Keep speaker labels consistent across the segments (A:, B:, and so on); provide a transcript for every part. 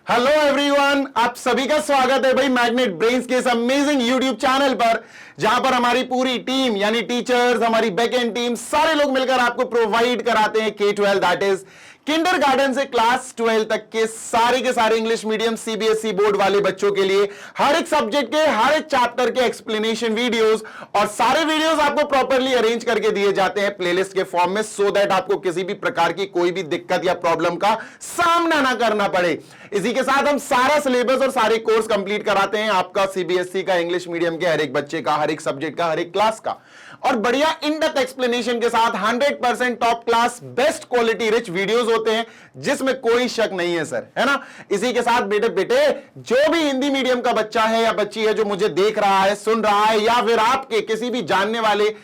A: Hello everyone, आप सभी का स्वागत है भाई मैग्नेट ब्रेन्स के इस अमेजिंग यूट्यूब चैनल पर, जहां पर हमारी पूरी टीम यानी टीचर्स, हमारी बैकएंड टीम, सारे लोग मिलकर आपको प्रोवाइड कराते हैं K-12 दैट इज किंडरगार्टन से क्लास 12 तक के सारे इंग्लिश मीडियम सीबीएसई बोर्ड वाले बच्चों के लिए हर एक सब्जेक्ट के हर एक चैप्टर के एक्सप्लेनेशन वीडियोस, और सारे वीडियोस आपको प्रॉपर्ली अरेंज करके दिए जाते हैं प्लेलिस्ट के फॉर्म में, सो दैट आपको किसी भी प्रकार की कोई भी दिक्कत या प्रॉब्लम का सामना ना करना पड़े। इसी के साथ हम सारा सिलेबस और सारे कोर्स कंप्लीट कराते हैं आपका सीबीएसई का, इंग्लिश मीडियम के हर एक बच्चे का, हर एक सब्जेक्ट का, हर एक क्लास का, और बढ़िया इन डेप्थ एक्सप्लेनेशन के साथ 100% top class best quality rich videos होते हैं, जिसमें कोई शक नहीं है सर, है ना। इसी के साथ बेटे जो भी हिंदी मीडियम का बच्चा है या बच्ची है जो मुझे देख रहा है, सुन रहा है, या फिर आपके किसी भी जानने वाले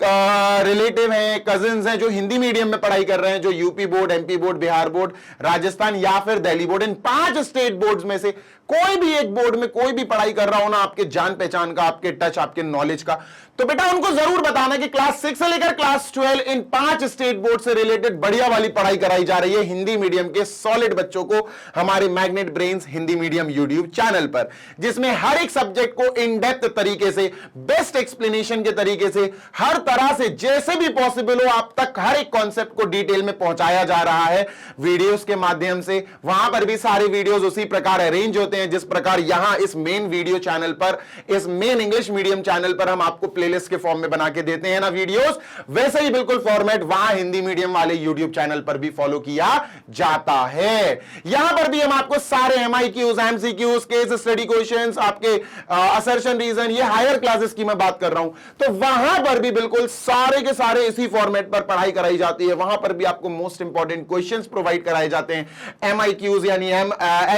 A: रिलेटिव हैं, कजिन्स हैं जो हिंदी मीडियम में पढ़ाई कर रहे हैं, जो UP board, MP board, Bihar board, Rajasthan या फिर दिल्ली बोर्ड, इन 5 स्टेट बोर्ड्स में से कोई भी एक बोर्ड में कोई भी पढ़ाई कर रहा हो ना, आपके जान पहचान का, आपके टच, आपके नॉलेज का, तो बेटा उनको जरूर बताना कि क्लास 6 से लेकर क्लास 12 इन 5 स्टेट बोर्ड से रिलेटेड बढ़िया वाली पढ़ाई कराई जा रही है हिंदी मीडियम के सॉलिड बच्चों को हमारे magnet brains Hindi medium YouTube channel पर, जिसमें हर एक सब्जेक्ट को इन डेप्थ तरीके से, बेस्ट एक्सप्लेनेशन के तरीके से, हर तरह से जैसे भी पॉसिबल हो आप तक हर एक कॉन्सेप्ट को डिटेल में पहुंचाया जा रहा है वीडियोस के माध्यम से। वहां पर भी सारे वीडियोस उसी प्रकार अरेंज होते हैं जिस प्रकार यहां इस मेन वीडियो चैनल पर, इस मेन इंग्लिश मीडियम चैनल पर हम आपको प्लेलिस्ट के फॉर्म में बना के देते हैं ना वीडियोस, वैसे ही बिल्कुल फॉर्मेट वहां हिंदी मीडियम वाले यूट्यूब चैनल पर भी फॉलो किया जाता है। यहां पर भी हम आपको सारे MIQs, MCQs, case study questions, आपके असर्शन रीजन, ये हायर क्लासेस की मैं बात कर रहा हूं, तो वहां पर भी बिल्कुल सारे के सारे इसी फॉर्मेट पर पढ़ाई कराई जाती है। वहां पर भी आपको मोस्ट इंपॉर्टेंट क्वेश्चंस प्रोवाइड कराए जाते हैं, MIQs यानी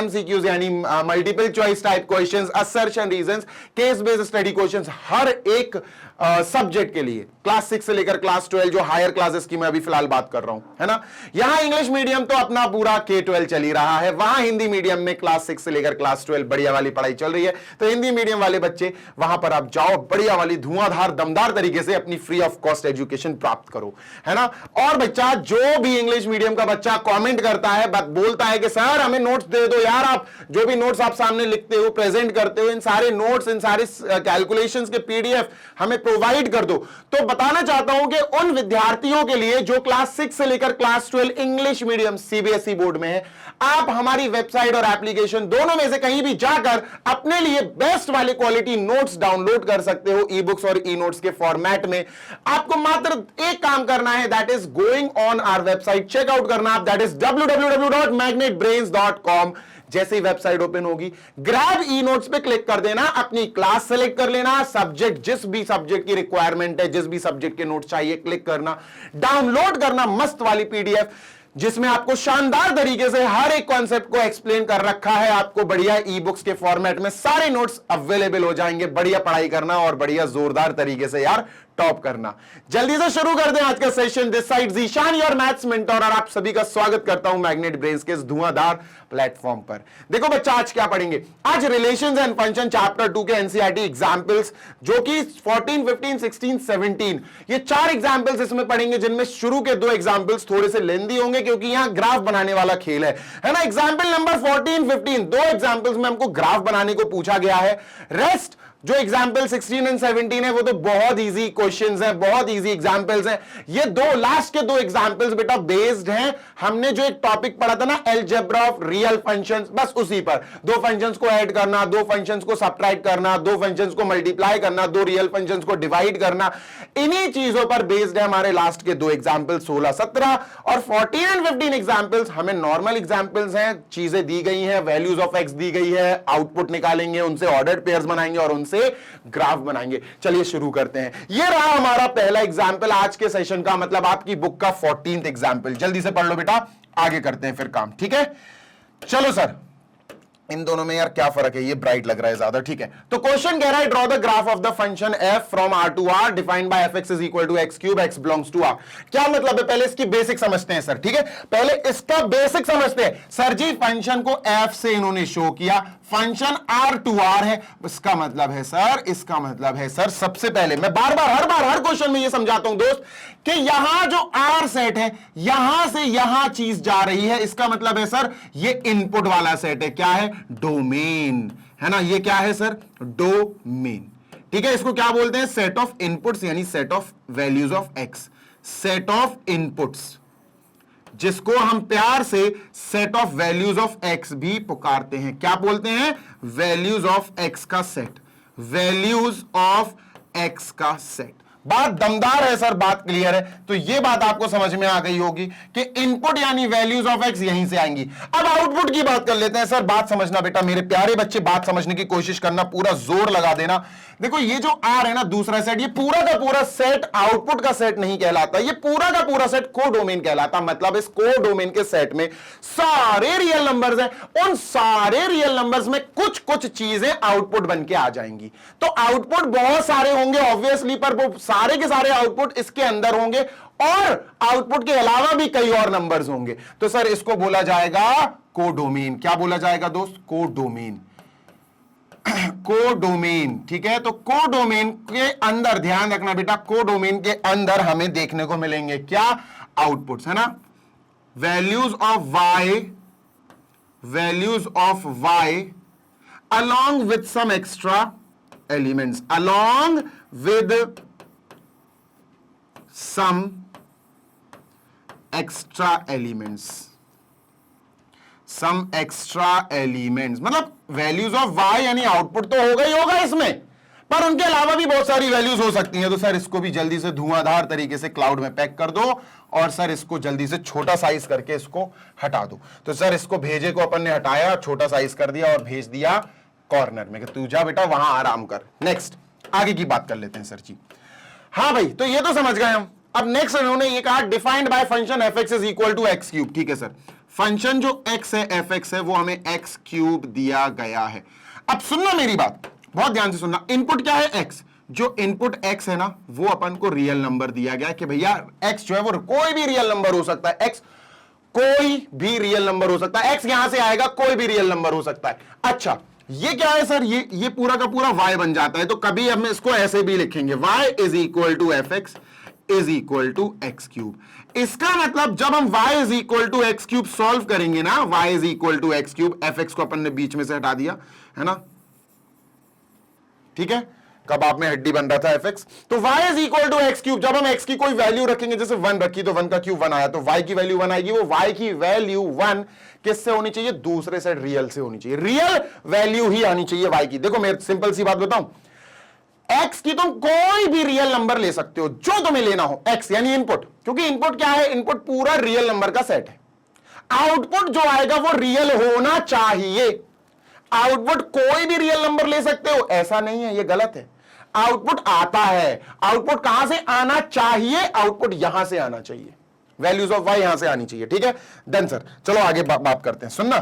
A: MCQs यानी multiple choice type questions, assertion reasons, case based study questions, हर एक सब्जेक्ट के लिए क्लास 6 से लेकर क्लास 12 जो हायर क्लासेस की मैं अभी फिलहाल बात कर रहा हूं, है ना। यहां इंग्लिश मीडियम तो अपना पूरा K-12 चल ही रहा है, वहां हिंदी मीडियम में क्लास 6 से लेकर क्लास 12 बढ़िया वाली पढ़ाई चल रही है, तो हिंदी मीडियम वाले बच्चे वहां पर आप जाओ, बढ़िया वाली धुआंधार दमदार तरीके से अपनी फ्री ऑफ कॉस्ट एजुकेशन प्राप्त करो, है ना। और बच्चा जो भी इंग्लिश मीडियम का बच्चा कमेंट करता है, बोलता है कि सर हमें नोट्स दे दो यार, आप जो भी नोट्स आप सामने लिखते हो, प्रेजेंट करते हो, इन सारे नोट्स, इन सारे कैलकुलेशंस के PDF हमें प्रोवाइड कर दो, तो बताना चाहता हूं कि उन विद्यार्थियों के लिए जो क्लास 6 से लेकर class 12 English medium CBSE board में है, आप हमारी वेबसाइट और एप्लीकेशन दोनों में से कहीं भी जाकर अपने लिए बेस्ट वाले क्वालिटी नोट्स डाउनलोड कर सकते हो, ई बुक्स और ई नोट्स के फॉर्मेट में। आपको मात्र एक काम करना है, that is going on our website, checkout करना आप, दैट इज www.magnetbrains.com। जैसे ही वेबसाइट ओपन होगी, ग्रैब ई नोट्स पे क्लिक कर देना, अपनी क्लास सेलेक्ट कर लेना, सब्जेक्ट जिस भी सब्जेक्ट की रिक्वायरमेंट है, जिस भी सब्जेक्ट के नोट चाहिए, क्लिक करना, डाउनलोड करना मस्त वाली PDF, जिसमें आपको शानदार तरीके से हर एक कॉन्सेप्ट को एक्सप्लेन कर रखा है। आपको बढ़िया ई बुक्स के फॉर्मेट में सारे नोट्स अवेलेबल हो जाएंगे। बढ़िया पढ़ाई करना और बढ़िया जोरदार तरीके से यार टॉप करना। जल्दी से शुरू कर दें आज का session. This side Zeeshan your maths mentor, और आप सभी का स्वागत करता हूं मैग्नेट ब्रेन्स के इस धुआंधार प्लेटफॉर्म पर। देखो बच्चा, आज क्या पढ़ेंगे? आज रिलेशंस एंड फंक्शन चैप्टर 2 के NCERT एग्जांपल्स, जो कि 14, 15, 16, 17, ये 4 एग्जांपल्स इसमें पढ़ेंगे, जिनमें शुरू के 2 एग्जांपल्स थोड़े से लेंदी होंगे क्योंकि यहां ग्राफ बनाने वाला खेल है ना। एग्जांपल नंबर 14, 15, 2 एग्जांपल्स में हमको ग्राफ बनाने को पूछा गया है। रेस्ट जो एग्जाम्पल 16 एंड 17 है वो तो बहुत इजी क्वेश्चंस हैं, बहुत इजी एग्जाम्पल्स हैं। ये लास्ट के 2 एग्जाम्पल्स बेटा बेस्ड हैं हमने जो एक टॉपिक पढ़ा था ना, अलजेब्रा ऑफ रियल फंक्शंस, बस उसी पर। 2 फंक्शंस को ऐड करना, 2 फंक्शंस को सब्ट्रैक्ट करना, 2 फंक्शंस को मल्टीप्लाई करना, 2 रियल फंक्शंस को डिवाइड करना, इन्हीं चीजों पर बेस्ड है हमारे लास्ट के 2 एग्जाम्पल 16, 17 और 14 एंड 15 एग्जाम्पल्स हमें नॉर्मल एग्जाम्पल्स हैं। चीजें दी गई हैं, वैल्यूज ऑफ एक्स दी गई है, आउटपुट निकालेंगे, उनसे ऑर्डर्ड पेयर्स बनाएंगे और उनसे ग्राफ बनाएंगे। चलिए शुरू करते हैं। यह रहा हमारा पहला एग्जाम्पल आज के सेशन का, मतलब आपकी बुक का 14th एग्जाम्पल। जल्दी से पढ़ लो बेटा, आगे करते हैं फिर काम, ठीक है? चलो सर, इन दोनों में यार क्या फर्क है, ये ब्राइट लग रहा है ज्यादा, ठीक है। तो क्वेश्चन कह रहा है draw the graph of the function f from r to r defined by fx is equal to x cube x belongs to r। क्या मतलब है, पहले इसकी बेसिक समझते हैं सर, ठीक है, पहले इसका बेसिक समझते हैं। सर जी फंक्शन को f से इन्होंने शो किया, फंक्शन r टू r है, इसका मतलब है सर, इसका मतलब है सर, सबसे पहले मैं बार बार हर क्वेश्चन में ये समझाता हूं दोस्त कि यहां जो r सेट है, यहां से यहां चीज जा रही है, इसका मतलब है सर ये इनपुट वाला सेट है, क्या है, डोमेन है ना, ये क्या है सर, डोमेन, ठीक है। इसको क्या बोलते हैं, सेट ऑफ इनपुट्स यानी set of values of x, set of inputs, जिसको हम प्यार से set of values of x भी पुकारते हैं, क्या बोलते हैं, वैल्यूज ऑफ x का सेट, वैल्यूज ऑफ x का सेट। बात दमदार है सर, बात क्लियर है। तो ये बात आपको समझ में आ गई होगी कि इनपुट यानी वैल्यूज ऑफ x यहीं से आएंगी। अब आउटपुट की बात कर लेते हैं सर। बात समझना बेटा, मेरे प्यारे बच्चे, बात समझने की कोशिश करना, पूरा जोर लगा देना। देखो ये जो R है ना, दूसरा सेट, ये पूरा का पूरा सेट आउटपुट का सेट नहीं कहलाता, ये पूरा का पूरा सेट कोडोमेन कहलाता। मतलब इस कोडोमेन के सेट में सारे रियल नंबर्स हैं, उन सारे रियल नंबर्स में कुछ कुछ चीजें आउटपुट बन के आ जाएंगी। तो आउटपुट बहुत सारे होंगे ऑब्वियसली, पर वो सारे के सारे आउटपुट इसके अंदर होंगे और आउटपुट के अलावा भी कई और नंबर्स होंगे। तो सर इसको बोला जाएगा कोडोमेन। क्या बोला जाएगा दोस्त, कोडोमेन, कोडोमेन, ठीक है। तो कोडोमेन के अंदर ध्यान रखना बेटा, कोडोमेन के अंदर हमें देखने को मिलेंगे क्या, आउटपुट्स, है ना, values of y, values of y along with some extra elements, along with some extra elements, some extra elements, मतलब वैल्यूज ऑफ y यानी आउटपुट तो होगा ही होगा इसमें, पर उनके अलावा भी बहुत सारी वैल्यूज हो सकती हैं। तो सर इसको भी जल्दी से धुआंधार तरीके से क्लाउड में पैक कर दो और सर इसको जल्दी से छोटा साइज करके इसको हटा दो। तो सर इसको भेजे को अपन ने हटाया, छोटा साइज कर दिया और भेज दिया कॉर्नर में कि तू जा बेटा वहां आराम कर। नेक्स्ट आगे की बात कर लेते हैं सर जी। हाँ भाई, तो ये तो समझ गए हम। अब नेक्स्ट उन्होंने ये कहा defined by function fx is equal to x cube. ठीक है सर, फंक्शन जो x है, fx है, वो हमें x क्यूब दिया गया है। अब सुनना मेरी बात, बहुत ध्यान से सुनना। इनपुट क्या है, x। जो इनपुट x है ना, वो अपन को रियल नंबर दिया गया कि भैया x जो है वो कोई भी रियल नंबर हो सकता है। x कोई भी रियल नंबर हो सकता है, x यहां से आएगा, कोई भी रियल नंबर हो सकता है। अच्छा, ये क्या है सर, ये पूरा का पूरा y बन जाता है। तो कभी हम इसको ऐसे भी लिखेंगे, y is equal to fx is equal to x cube. इसका मतलब जब हम y is equal to x cube solve करेंगे ना, y is equal to x cube, fx को अपन ने बीच में से हटा दिया है ना, ठीक है, कबाब में हड्डी बन रहा था fx। तो y is equal to x cube, जब हम x की कोई वैल्यू रखेंगे, जैसे 1 रखी तो 1 का क्यूब 1 आया, तो y की वैल्यू 1 आएगी। वो y की वैल्यू 1 किससे होनी चाहिए, दूसरे साइड रियल से होनी चाहिए, रियल वैल्यू ही आनी चाहिए y की। देखो मैं सिंपल सी बात बताऊं, x की तुम कोई भी रियल नंबर ले सकते हो, जो तुम्हें लेना हो, x यानी इनपुट, क्योंकि इनपुट क्या है, इनपुट पूरा रियल नंबर का सेट है। आउटपुट जो आएगा वो रियल होना चाहिए। आउटपुट कोई भी रियल नंबर ले सकते हो ऐसा नहीं है, ये गलत है। आउटपुट आता है, आउटपुट कहां से आना चाहिए, आउटपुट यहां से आना चाहिए, वैल्यूज ऑफ y यहां से आनी चाहिए। ठीक है, डन सर। चलो आगे बात करते हैं। सुनना,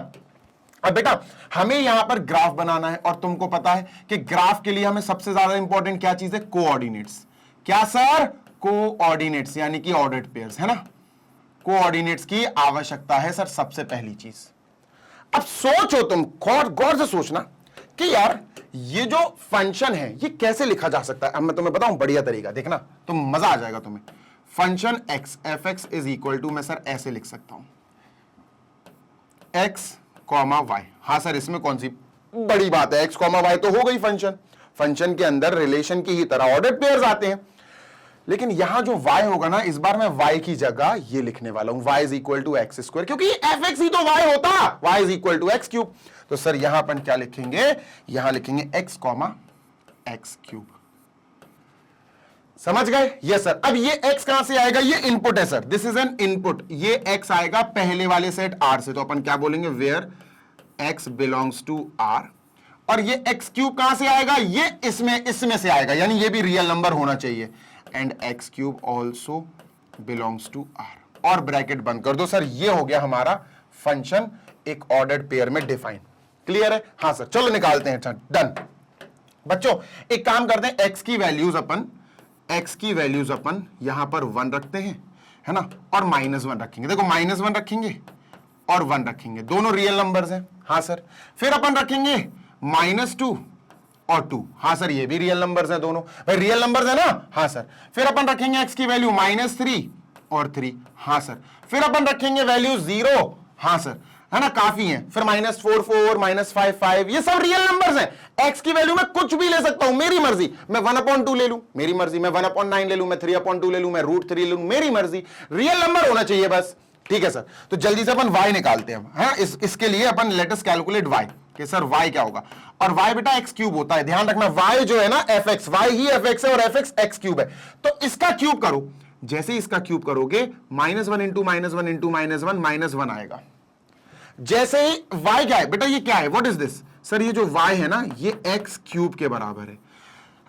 A: अब बेटा हमें यहां पर ग्राफ बनाना है और तुमको पता है कि ग्राफ के लिए हमें सबसे ज्यादा इंपॉर्टेंट क्या चीज है, कोऑर्डिनेट्स। क्या सर, कोऑर्डिनेट्स यानी कि ऑर्डर्ड पेयर्स, है ना, कोऑर्डिनेट्स की आवश्यकता है सर सबसे पहली चीज। अब सोचो तुम, गौर से सोचना कि यार ये जो फंक्शन है ये कैसे लिखा जा सकता है। अब मैं तुम्हें बताऊं बढ़िया तरीका, देखना तो मजा आ जाएगा तुम्हें। Function x fx is equal to, मैं सर ऐसे लिख सकता हूं, x कॉमा y। हाँ सर, इसमें कौन सी बड़ी बात है, x कॉमा y तो हो गई फंक्शन। फंक्शन के अंदर रिलेशन की ही तरह ऑर्डर्ड पेयर्स आते हैं, लेकिन यहां जो y होगा ना, इस बार मैं y की जगह ये लिखने वाला हूं, y is equal to x square, क्योंकि fx ही तो y होता, y is equal to x cube. तो सर यहां अपन क्या लिखेंगे, यहां लिखेंगे x कॉमा एक्स क्यूब। समझ गए, यस सर। अब ये x कहां से आएगा, ये इनपुट है sir, this is an input. ये x आएगा पहले वाले सेट R से, तो अपन क्या बोलेंगे, where x belongs to R। और ये x क्यूब कहां से आएगा, ये इसमें से आएगा, यानी ये भी रियल नंबर होना चाहिए। And x cube also belongs to R, और ब्रैकेट बंद कर दो। सर ये हो गया हमारा फंक्शन एक ऑर्डर्ड पेयर में डिफाइन। क्लियर है? हाँ सर, चलो निकालते हैं, डन। बच्चों एक काम करते हैं, x की वैल्यूज अपन यहां पर 1 रखते हैं, है ना, और -1 रखेंगे। देखो -1 रखेंगे और 1 रखेंगे, दोनों रियल नंबर्स हैं। हाँ सर, फिर अपन रखेंगे -2 और 2। हाँ सर, ये भी रियल नंबर्स हैं दोनों, भाई रियल नंबर्स है ना। हाँ सर, फिर अपन रखेंगे x की वैल्यू -3 और 3। हाँ सर, फिर अपन रखेंगे वैल्यू 0। हाँ सर, है ना, काफी है। फिर -4 4, -5 5, ये सब रियल नंबर्स हैं। x की वैल्यू में कुछ भी ले सकता हूं, मेरी मर्जी। मैं 1/2 ले लूं, मेरी मर्जी। मैं 1/9 ले लूं, मैं 3/2 ले लूं, मैं √3 ले लूं, मेरी मर्जी। रियल नंबर होना चाहिए बस, ठीक है सर। तो जल्दी से अपन y निकालते हैं, है। इसके लिए अपन लेट अस कैलकुलेट y, कि सर y क्या होगा। और y बेटा x³ होता है, ध्यान रखना। y जो है ना fx, y ही fx है और fx x³ है। तो इसका क्यूब करो, जैसे इसका क्यूब करोगे -1 × -1 × -1 आएगा। जैसे ही y क्या है बेटा, ये क्या है, व्हाट इज दिस सर, ये जो y है ना ये x³ के बराबर है।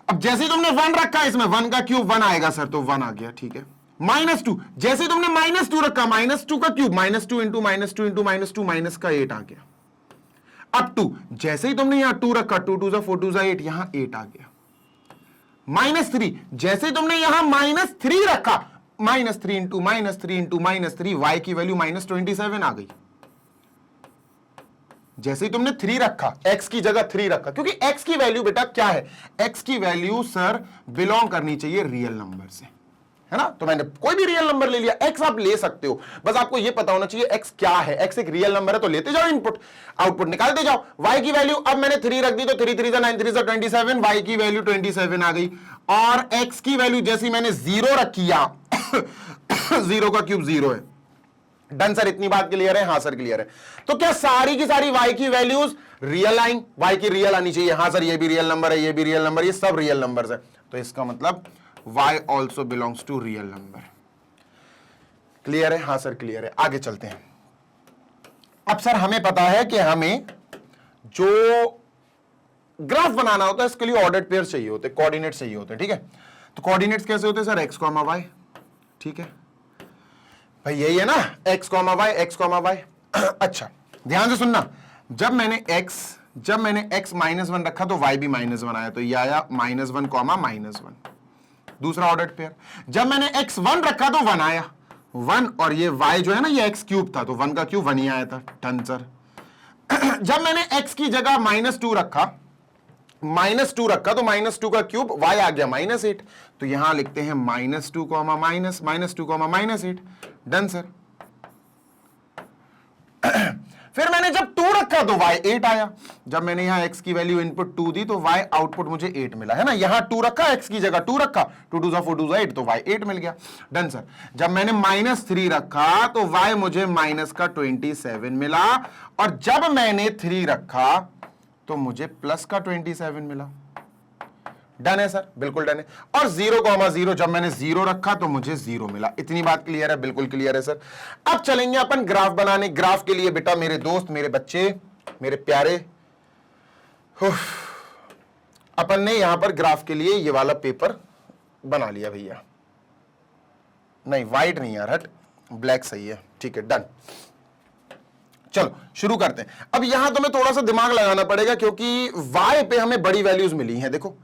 A: अब जैसे ही तुमने 1 रखा है इसमें, 1 का क्यूब 1 आएगा सर, तो 1 आ गया, ठीक है। -2, जैसे तुमने -2 रखा, -2 का क्यूब -2 × -2 × -2 माइनस का 8 आ गया। अब 2, जैसे ही तुमने यहां 2 रखा, 2 2 4 2 8, यहां 8 आ गया। -3, जैसे ही तुमने यहां -3 रखा, -3 × -3 × -3, y की वैल्यू -27 आ गई। जैसे ही तुमने 3 रखा, x की जगह 3 रखा, क्योंकि x की वैल्यू बेटा क्या है, x की वैल्यू सर बिलोंग करनी चाहिए रियल नंबर से, है ना। तो मैंने कोई भी रियल नंबर ले लिया, x आप ले सकते हो, बस आपको ये पता होना चाहिए x क्या है। x एक रियल नंबर है, तो लेते जाओ इनपुट, आउटपुट निकालते जाओ। y की वैल्यू, अब मैंने 3 रख दी, तो 3 3 9 3 27, y की वैल्यू 27 आ गई। और x की वैल्यू जैसी मैंने 0 रखी, 0 का क्यूब 0 है। डन सर, इतनी बात क्लियर है? हाँ सर क्लियर है। तो क्या सारी की सारी y की वैल्यूज रियल आई, y की रियल आनी चाहिए? हाँ सर, ये भी रियल नंबर है, ये भी रियल नंबर, ये सब रियल नंबर्स है। तो इसका मतलब y also belongs to real number. Clear है? हाँ सर क्लियर है। आगे चलते हैं। अब सर हमें पता है कि हमें जो ग्राफ बनाना होता है इसके लिए ऑर्डर्ड पेयर चाहिए होते, कोऑर्डिनेट चाहिए होते हैं, ठीक है। तो कोऑर्डिनेट्स कैसे होते हैं सर, x, y, ठीक है भाई, यही है ना, x, y। अच्छा ध्यान से सुनना, जब मैंने x -1 रखा तो y भी -1 आया, तो ये आया -1, -1। दूसरा ऑर्डर्ड पेयर, जब मैंने x1 रखा तो 1 आया, 1, और ये y जो है ना ये x³ था, तो 1 का क्यूब 1 ही आया था। Done sir. जब मैंने x की जगह -2 रखा, तो -2 का क्यूब y आ गया -8, तो यहां लिखते हैं -2, -8। Done sir. फिर मैंने जब 2 रखा तो y 8 आया। जब मैंने यहां x की वैल्यू इनपुट 2 दी तो y आउटपुट मुझे 8 मिला, है ना। यहां 2 रखा, x की जगह 2 रखा, 2 2 4 2 8, तो y 8 मिल गया। Done sir. जब मैंने -3 रखा तो y मुझे -27 मिला, और जब मैंने 3 रखा तो मुझे +27 मिला। डन है सर, बिल्कुल डन है। और 0,0, जब मैंने 0 रखा तो मुझे 0 मिला। इतनी बात क्लियर है? बिल्कुल क्लियर है सर। अब चलेंगे अपन ग्राफ बनाने। ग्राफ के लिए बेटा मेरे दोस्त, मेरे बच्चे, मेरे प्यारे, अपन ने यहां पर ग्राफ के लिए ये वाला पेपर बना लिया भैया। नहीं व्हाइट नहीं यार, हट, ब्लैक सही है, ठीक है। डन, चलो शुरू करते हैं। अब यहां तो मैं थोड़ा सा दिमाग लगाना पड़ेगा, क्योंकि y पे हमें बड़ी वैल्यूज मिली हैं। देखो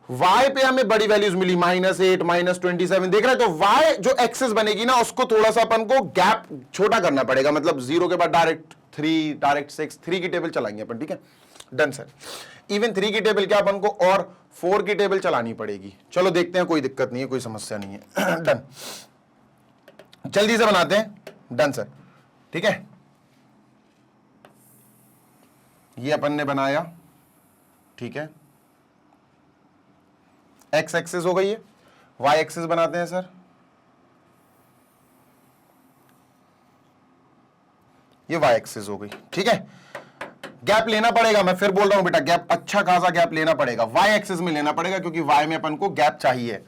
A: y पे हमें बड़ी वैल्यूज मिली, -8, -27, देख रहे हैं। तो y जो एक्सेस बनेगी ना, उसको थोड़ा सा अपन को गैप छोटा करना पड़ेगा, मतलब 0 के बाद डायरेक्ट 3, डायरेक्ट 6, 3 की टेबल चलाएंगे अपन, ठीक है। Done sir. इवन 3 की टेबल क्या अपन को और 4 की टेबल चलानी पड़ेगी। चलो देखते हैं, कोई दिक्कत नहीं है, कोई समस्या नहीं है। डन, जल्दी से बनाते हैं। डन सर, ठीक है। ये अपन ने बनाया, ठीक है। x एक्सिस हो गई है, y एक्सिस बनाते हैं सर। ये y एक्सिस हो गई, ठीक है। गैप लेना पड़ेगा, मैं फिर बोल रहा हूं बेटा, गैप अच्छा खासा गैप लेना पड़ेगा, y एक्सिस में लेना पड़ेगा, क्योंकि y में अपन को गैप चाहिए,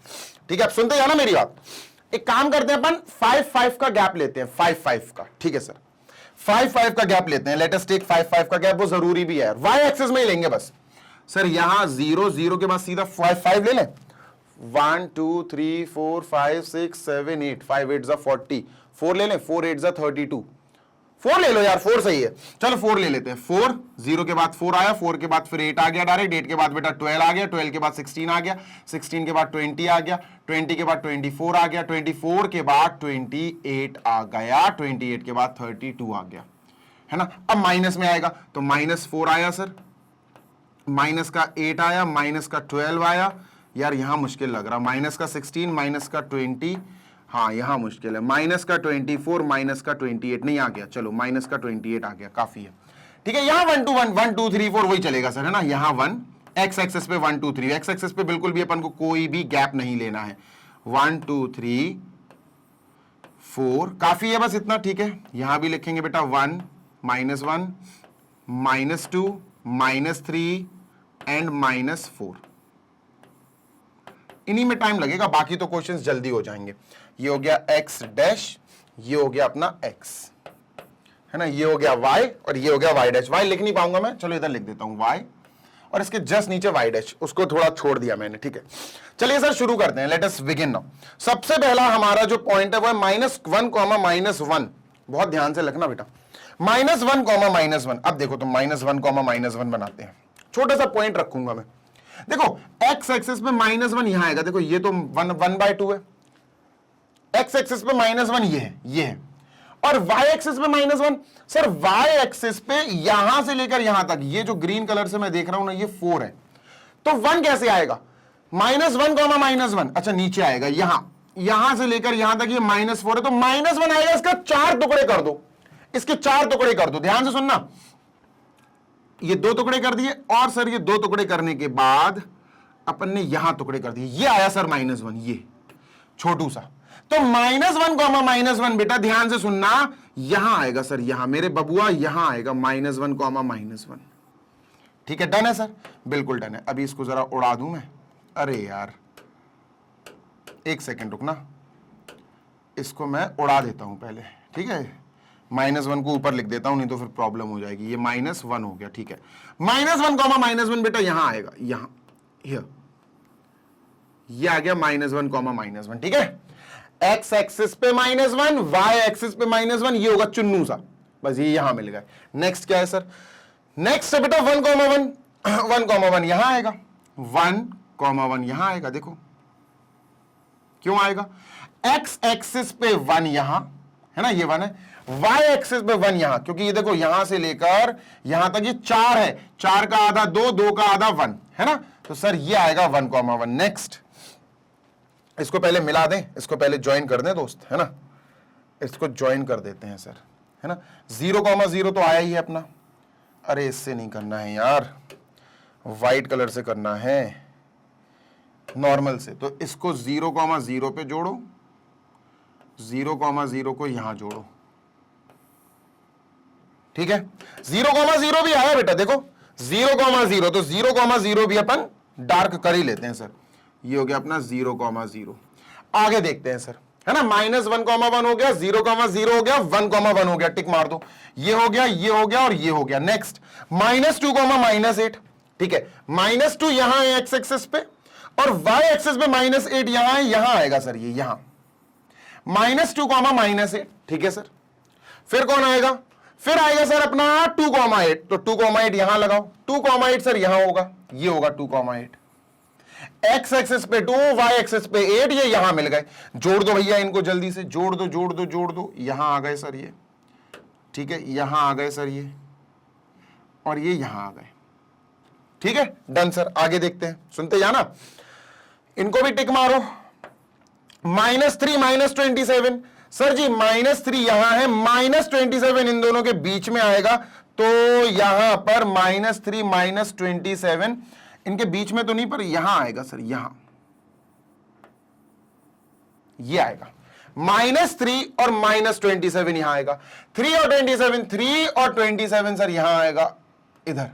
A: ठीक है। आप सुनते जाना मेरी बात। एक काम करते हैं अपन 5-5 का गैप लेते हैं, 5-5 का, ठीक है सर। 5-5 का गैप लेते हैं, लेट अस टेक 5-5 का गैप, वो जरूरी भी है यार। y एक्सिस में ही लेंगे बस सर। यहां 0 के बाद सीधा 5 ले लें। 1 2 3 4 5 6 7 8, 5 8 40, 4 ले लें, 4 8 32, 4 ले लो यार, 4 सही है। चलो 4 ले लेते हैं। 4, 0 के बाद 4 आया, 4 के बाद फिर 8 आ गया डायरेक्ट, 8 के बाद बेटा 12 आ गया, 12 के बाद 16 आ गया, 16 के बाद 20 आ गया, 20 के बाद 24 आ गया, 24 के बाद 28 आ गया, 28 के बाद 32 आ गया, है ना। अब माइनस में आएगा तो -4 आया सर, माइनस का 8 आया, माइनस का 12 आया, यार यहां मुश्किल लग रहा, माइनस का 16, माइनस का 20, हाँ यहां मुश्किल है, माइनस का 24, माइनस का 28 नहीं आ गया, चलो माइनस का 28 आ गया, काफी है, ठीक है। यहां 1 to 1, 1 2 3 4 वही चलेगा सर, है ना। यहां 1, एक्स एक्सेस पे 1 2 3, एक्स एक्सेस पे बिल्कुल भी अपन को कोई भी गैप नहीं लेना है, 1 2 3 4 काफी है, बस इतना, ठीक है। यहां भी लिखेंगे बेटा 1 -1 -2 -3 एंड -4, इन्हीं में टाइम लगेगा, बाकी तो क्वेश्चंस जल्दी हो जाएंगे। ये हो गया x डैश, ये हो गया अपना x, है ना, ये हो गया y और ये हो गया y डैश। y लिख नहीं पाऊंगा मैं, चलो इधर लिख देता हूं y, और इसके जस्ट नीचे y डैश, उसको थोड़ा छोड़ दिया मैंने, ठीक है। चलिए सर शुरू करते हैं, लेट अस बिगिन नाउ। सबसे पहला हमारा जो पॉइंट है वो है -1, -1, बहुत ध्यान से लिखना बेटा, -1, -1। अब देखो तो -1, -1 बनाते हैं, छोटा सा पॉइंट रखूंगा मैं। देखो x एक्सिस पे -1 यहां आएगा, देखो ये तो 1/2 है, x एक्सिस पे -1 ये है, और y एक्सिस पे -1, सर y एक्सिस पे यहां से लेकर यहां तक, ये जो ग्रीन कलर से मैं देख रहा हूं ना, ये 4 है, तो 1 कैसे आएगा, -1, -1, अच्छा नीचे आएगा, यहां से लेकर यहां तक ये -4 है, तो -1 आएगा, इसका 4 टुकड़े कर दो, इसके 4 टुकड़े कर दो, ध्यान से सुनना, ये 2 टुकड़े कर दिए, और सर ये 2 टुकड़े करने के बाद अपन ने यहां टुकड़े कर दिए, ये आया सर -1, ये छोटू सा, तो -1, -1 बेटा ध्यान से सुनना, यहां आएगा सर, यहां मेरे बबुआ, यहां आएगा -1, -1, ठीक है। डन है सर, बिल्कुल डन है। अभी इसको जरा उड़ा दूं मैं, अरे यार एक सेकेंड रुकना, इसको मैं उड़ा देता हूं पहले, ठीक है, -1 को ऊपर लिख देता हूं, नहीं तो फिर प्रॉब्लम हो जाएगी। ये -1 हो गया, ठीक है, -1, -1 बेटा यहां आएगा, यहां ये आ गया -1, -1, ठीक है। x एक्सिस पे -1, y एक्सिस पे -1, ये होगा चुन्नू सा, बस ये यहां मिल गया। नेक्स्ट क्या है सर, नेक्स्ट है बेटा 1, 1 यहां आएगा, 1, 1 यहां आएगा, देखो क्यों आएगा, x एक्सिस पे 1 यहां है ना, ये 1 है, y एक्सिस पे 1 यहां, क्योंकि ये देखो यहां से लेकर यहां तक ये 4 है, 4 का आधा 2, 2 का आधा 1, है ना, तो सर ये आएगा 1, 1। नेक्स्ट इसको पहले मिला दें, इसको पहले ज्वाइन कर दें दोस्त, है ना, इसको ज्वाइन कर देते हैं सर, है ना। 0, 0 तो आया ही है अपना, अरे इससे नहीं करना है यार, व्हाइट कलर से करना है, नॉर्मल से, तो इसको 0, 0 पे जोड़ो, 0, 0 को यहां जोड़ो, ठीक है। 0, 0 भी आया बेटा, देखो 0, 0, तो 0, 0 भी अपन डार्क कर ही लेते हैं सर, ये हो गया अपना 0, 0। आगे देखते हैं सर, है ना, -1, 1 हो गया, 0, 0 हो गया, 1, 1 हो गया, टिक मार दो, ये हो गया, ये हो गया और ये हो गया। नेक्स्ट -2, -8, ठीक है, -2 यहां है x एक्सिस पे, और y एक्सिस पे -8 यहां है, यहां आएगा सर ये यहां, -2, -8, ठीक है सर। फिर कौन आएगा, फिर आएगा सर अपना 2, 8, तो 2, 8 यहां लगाओ, 2, 8 सर यहां होगा, ये होगा 2, 8, x एक्सिस पे 2, y एक्सिस पे 8, ये यहां मिल गए, जोड़ दो भैया इनको जल्दी से, जोड़ दो जोड़ दो जोड़ दो, यहां आ गए सर ये, ठीक है, यहां आ गए सर ये, और ये यहां आ गए, ठीक है, डन सर। आगे देखते हैं, सुनते जाना, इनको भी टिक मारो। -3, -27, सर जी -3 यहां है, -27 इन दोनों के बीच में आएगा, तो यहां पर -3, -27 इनके बीच में तो नहीं, पर यहां आएगा सर, यहां ये आएगा, -3 और -27 यहां आएगा, 3 और 27, 3 और 27 सर यहां आएगा इधर,